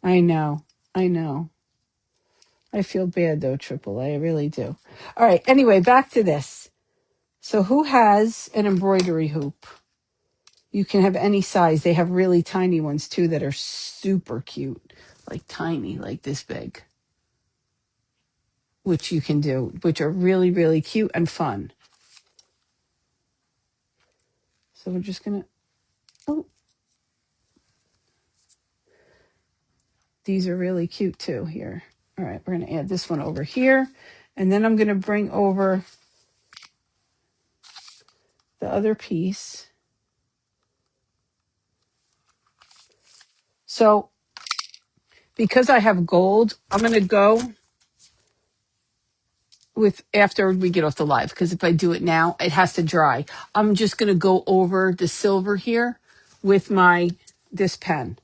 Speaker 1: I know. I know. I feel bad though, AAA. I really do. All right. Anyway, back to this. So who has an embroidery hoop? You can have any size. They have really tiny ones too that are super cute. Like tiny, like this big. Which you can do, which are really, really cute and fun. So we're just going to, oh, these are really cute too here. All right, we're going to add this one over here. And then I'm going to bring over the other piece. So because I have gold, I'm going to go with after we get off the live, because if I do it now, it has to dry. I'm just going to go over the silver here with this pen.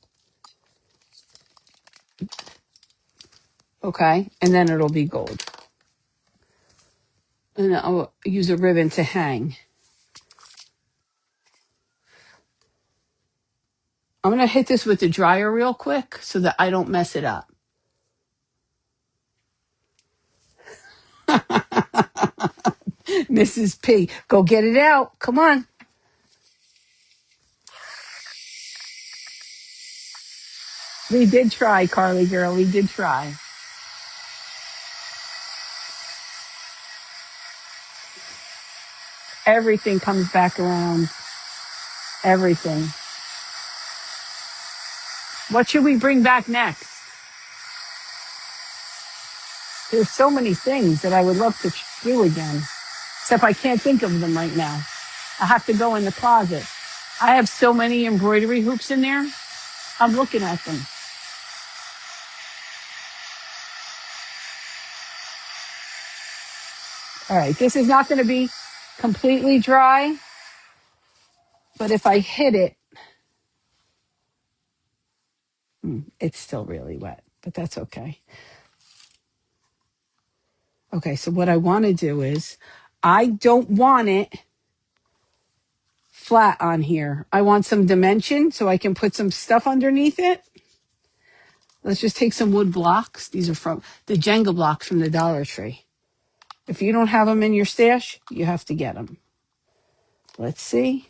Speaker 1: Okay. And then it'll be gold. And I'll use a ribbon to hang. I'm going to hit this with the dryer real quick so that I don't mess it up. Mrs. P, go get it out. Come on. We did try, Carly girl. We did try. Everything comes back around. Everything. What should we bring back next? There's so many things that I would love to do again, except I can't think of them right now. I have to go in the closet. I have so many embroidery hoops in there. I'm looking at them. All right, this is not going to be completely dry, but if I hit it, it's still really wet, but that's okay. Okay, so what I want to do is, I don't want it flat on here. I want some dimension so I can put some stuff underneath it. Let's just take some wood blocks. These are from the Jenga blocks from the Dollar Tree. If you don't have them in your stash, you have to get them. Let's see.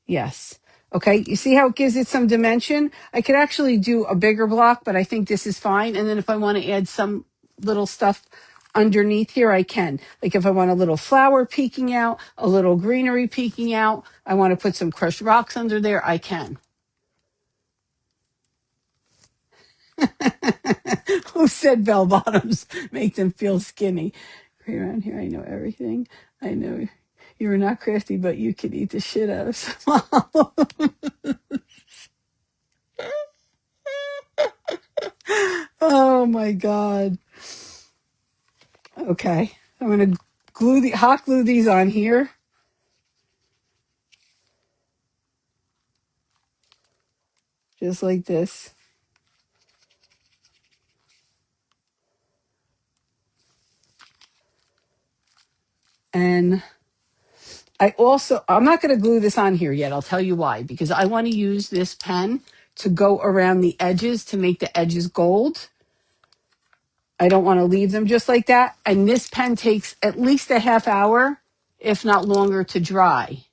Speaker 1: Yes. Okay, you see how it gives it some dimension? I could actually do a bigger block, but I think this is fine. And then if I want to add some little stuff underneath here, I can. Like if I want a little flower peeking out, a little greenery peeking out, I want to put some crushed rocks under there, I can. Who said bell bottoms make them feel skinny? Around here, I know everything. I know you are not crafty, but you could eat the shit out of small. Oh my God. Okay. I'm going to hot glue these on here. Just like this. And I'm not going to glue this on here yet. I'll tell you why. Because I want to use this pen to go around the edges to make the edges gold. I don't want to leave them just like that. And this pen takes at least a half hour, if not longer, to dry.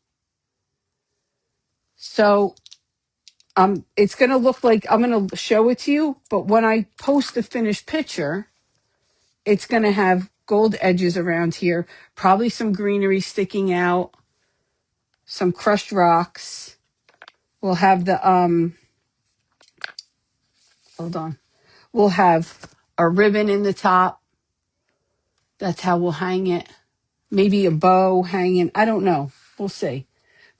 Speaker 1: So it's going to look like, I'm going to show it to you, but when I post the finished picture, it's going to have gold edges around here, probably some greenery sticking out, some crushed rocks. We'll have hold on. We'll have a ribbon in the top. That's how we'll hang it. Maybe a bow hanging. I don't know. We'll see.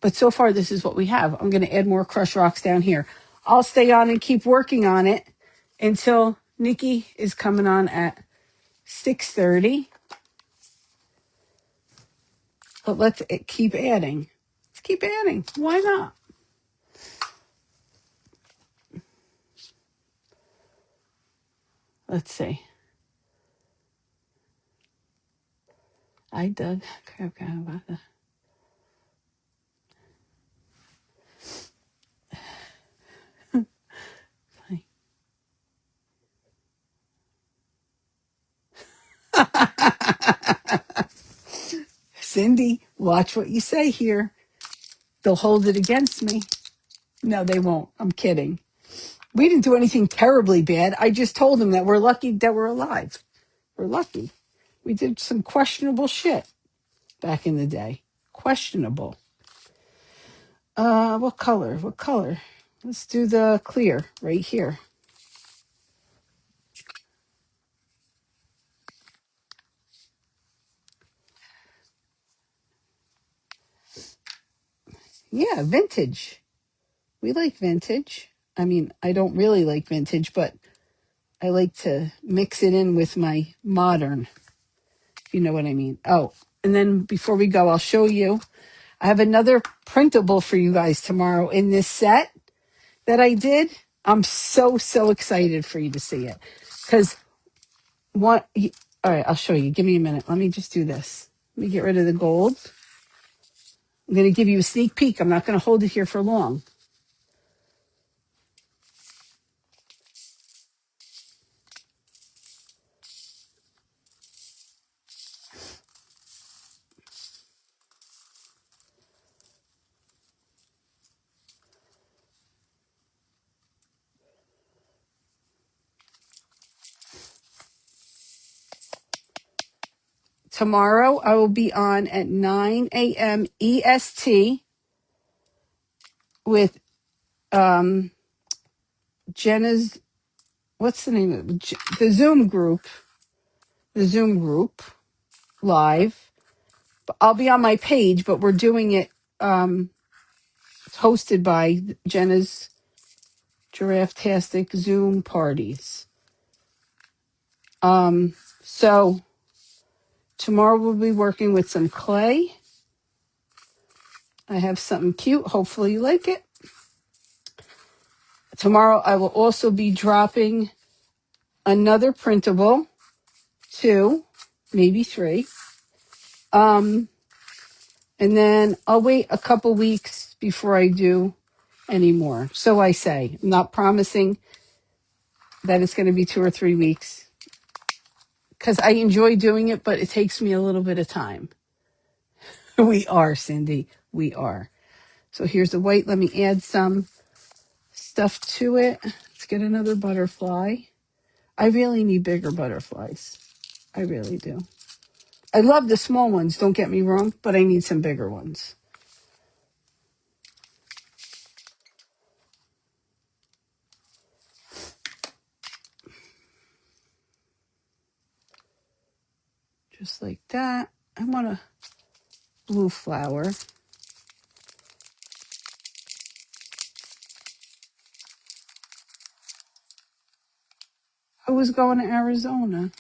Speaker 1: But so far, this is what we have. I'm going to add more crushed rocks down here. I'll stay on and keep working on it until Nikki is coming on at 6:30. But let's keep adding. Let's keep adding. Why not? Let's see. I did. Okay, about that. Cindy, watch what you say here. They'll hold it against me. No, they won't. I'm kidding. We didn't do anything terribly bad. I just told them that we're lucky that we're alive. We're lucky. We did some questionable shit back in the day. Questionable. What color? What color? Let's do the clear right here. Yeah, vintage. We like vintage. I mean, I don't really like vintage, but I like to mix it in with my modern, if you know what I mean. Oh, and then before we go, I'll show you. I have another printable for you guys tomorrow in this set that I did. I'm so excited for you to see it. Because all right, I'll show you. Give me a minute. Let me just do this. Let me get rid of the gold. I'm going to give you a sneak peek. I'm not going to hold it here for long. Tomorrow, I will be on at 9 a.m. EST with Jenna's, what's the name of it? The Zoom group live. I'll be on my page, but we're doing it hosted by Jenna's Giraffe-tastic Zoom parties. So tomorrow we'll be working with some clay. I have something cute. Hopefully you like it. Tomorrow I will also be dropping another printable, 2, maybe 3. And then I'll wait a couple weeks before I do any more. So I say, I'm not promising that it's going to be 2 or 3 weeks because I enjoy doing it, but it takes me a little bit of time. We are, Cindy. We are. So here's the white. Let me add some stuff to it. Let's get another butterfly. I really need bigger butterflies. I really do. I love the small ones, don't get me wrong, but I need some bigger ones. Just like that. I want a blue flower. I was going to Arizona.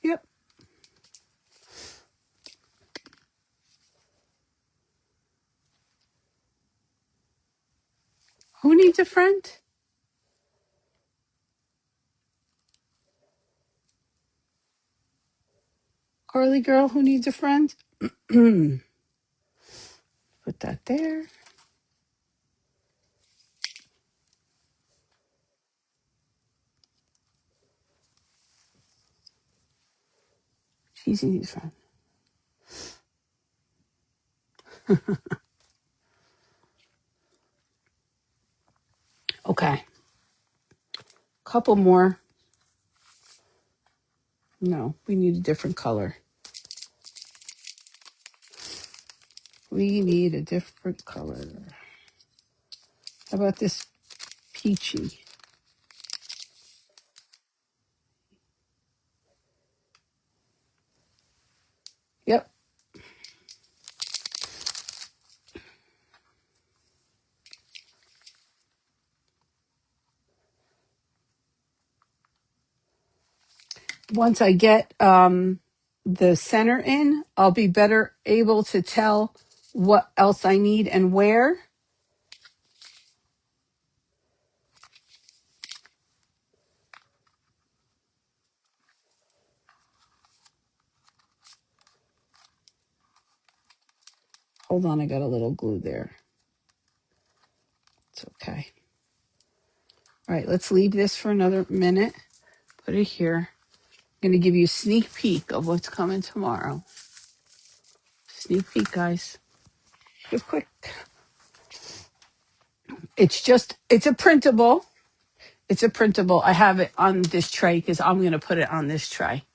Speaker 1: Yep. Who needs a friend? Carly girl, who needs a friend? Put that there. She's needs a friend. Okay. Couple more. No, we need a different color. We need a different color. How about this peachy? Yep. Once I get the center in, I'll be better able to tell what else I need and where. Hold on, I got a little glue there. It's okay. All right, let's leave this for another minute. Put it here. I'm going to give you a sneak peek of what's coming tomorrow. Sneak peek, guys. Real quick. It's a printable. It's a printable. I have it on this tray because I'm going to put it on this tray.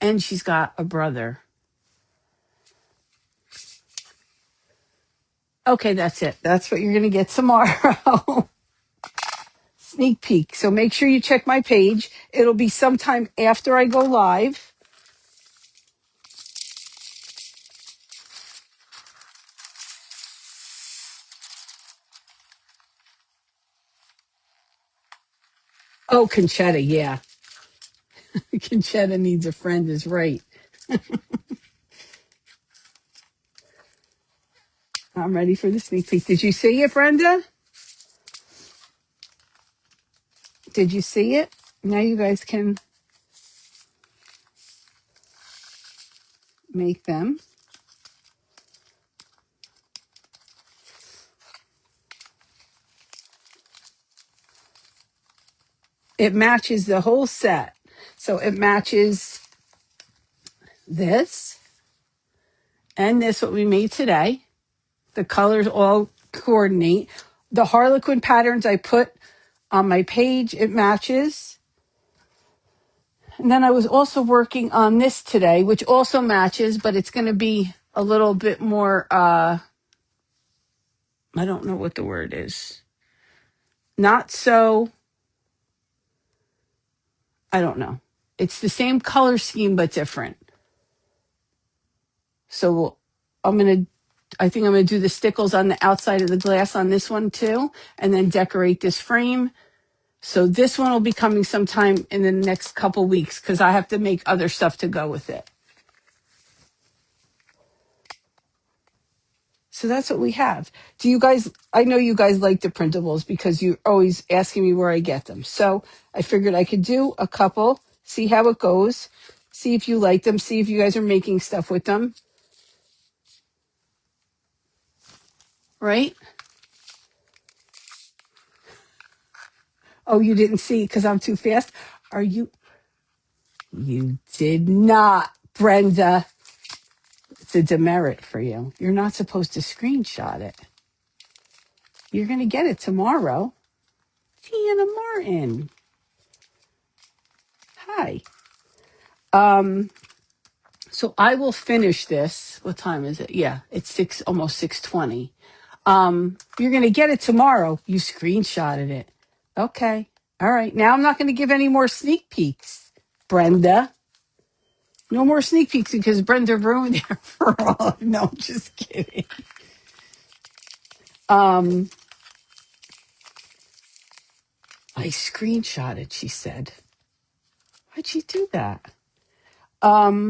Speaker 1: And she's got a brother. Okay, that's it. That's what you're going to get tomorrow. Sneak peek. So make sure you check my page. It'll be sometime after I go live. Oh, Conchetta, yeah. Conchetta needs a friend is right. I'm ready for the sneak peek. Did you see it, Brenda? Did you see it? Now you guys can make them. It matches the whole set. So it matches this and this, what we made today. The colors all coordinate. The Harlequin patterns I put on my page, it matches. And then I was also working on this today, which also matches, but it's going to be a little bit more, I don't know what the word is. Not so, I don't know. It's the same color scheme, but different. So I think I'm going to do the stickles on the outside of the glass on this one too, and then decorate this frame. So this one will be coming sometime in the next couple weeks because I have to make other stuff to go with it. So that's what we have. Do you guys, I know you guys like the printables because you're always asking me where I get them. So I figured I could do a couple, see how it goes, see if you like them, see if you guys are making stuff with them. Right? Oh, you didn't see because I'm too fast? Are you? You did not, Brenda. It's a demerit for you. You're not supposed to screenshot it. You're going to get it tomorrow. Tiana Martin. Hi. So I will finish this. What time is it? Yeah, it's almost 6:20. You're going to get it tomorrow. You screenshotted it. Okay. All right. Now I'm not going to give any more sneak peeks, Brenda. No more sneak peeks because Brenda ruined it for all. No, I'm just kidding. I screenshotted, she said. Why'd she do that? I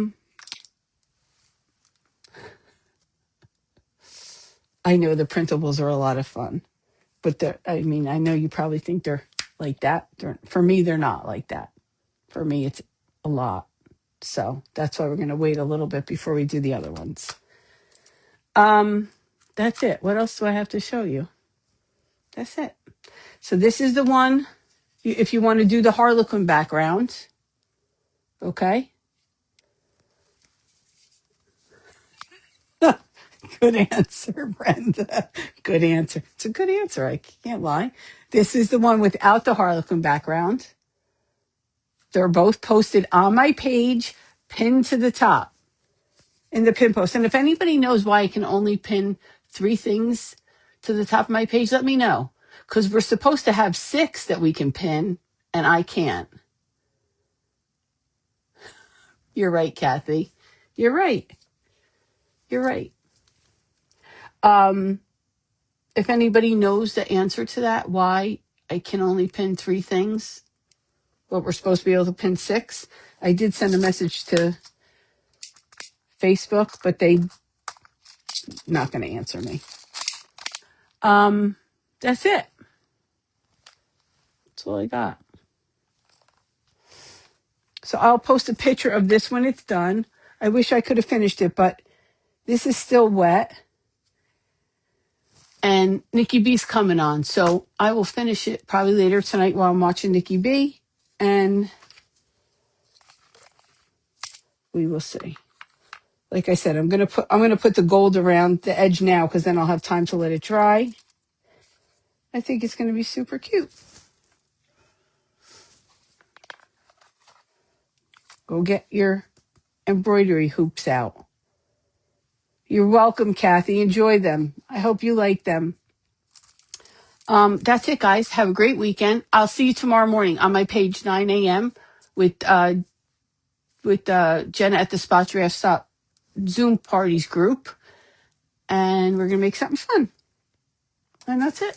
Speaker 1: know the printables are a lot of fun, but I mean, I know you probably think they're like that. For me, they're not like that. For me, it's a lot. So that's why we're going to wait a little bit before we do the other ones. That's it. What else do I have to show you? That's it. So this is the one, if you want to do the Harlequin background, okay? Good answer, Brenda. Good answer. It's a good answer. I can't lie. This is the one without the Harlequin background. They're both posted on my page, pinned to the top in the pin post. And if anybody knows why I can only pin 3 things to the top of my page, let me know. Because we're supposed to have 6 that we can pin, and I can't. You're right, Kathy. You're right. You're right. If anybody knows the answer to that, why I can only pin 3 things, but we're supposed to be able to pin 6, I did send a message to Facebook, but they not going to answer me. That's it. That's all I got. So I'll post a picture of this when it's done. I wish I could have finished it, but this is still wet. And Nikki B's coming on. So I will finish it probably later tonight while I'm watching Nikki B. And we will see. Like I said, I'm gonna put the gold around the edge now because then I'll have time to let it dry. I think it's gonna be super cute. Go get your embroidery hoops out. You're welcome, Kathy. Enjoy them. I hope you like them. That's it, guys. Have a great weekend. I'll see you tomorrow morning on my page, 9 a.m. with Jenna at the Spots Draft Stop Zoom parties group. And we're going to make something fun. And that's it.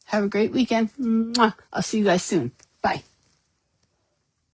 Speaker 1: Have a great weekend. Mwah. I'll see you guys soon.